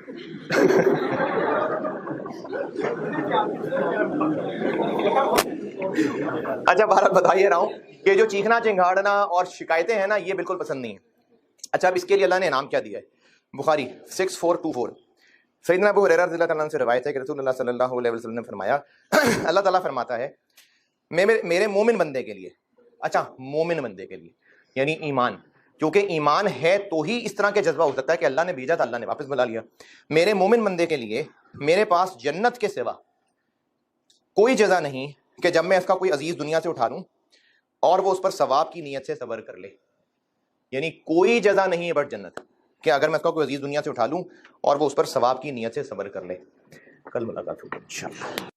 अच्छा, भारत बताइए रहा हूँ कि जो चीखना चिंगाड़ना और शिकायतें हैं ना, ये बिल्कुल पसंद नहीं है। अच्छा, अब इसके लिए अल्लाह ने इनाम क्या दिया है? बुखारी 6424 सैयदना अबू हुरैरा रज़ियल्लाहु अन्हु से रवायत है कि रसूलुल्लाह सल्लल्लाहु अलैहि वसल्लम ने फरमाया, अल्लाह ताला फरमाता है मेरे मोमिन बंदे के लिए, अच्छा मोमिन बंदे के लिए यानी ईमान, क्योंकि ईमान है तो ही इस तरह के जज्बा हो सकता है कि अल्लाह ने भेजा था, अल्लाह ने वापस बुला लिया। मेरे मोमिन बंदे के लिए मेरे पास जन्नत के सिवा कोई जज़ा नहीं कि जब मैं इसका कोई अजीज दुनिया से उठा लूं और वो उस पर सवाब की नीयत से सब्र कर ले। यानी कोई जज़ा नहीं है बट जन्नत, कि अगर मैं इसका कोई अजीज दुनिया से उठा लूं और वो उस पर सवाब की नीयत से सब्र कर ले। कल मुलाकात होगी इंशाअल्लाह।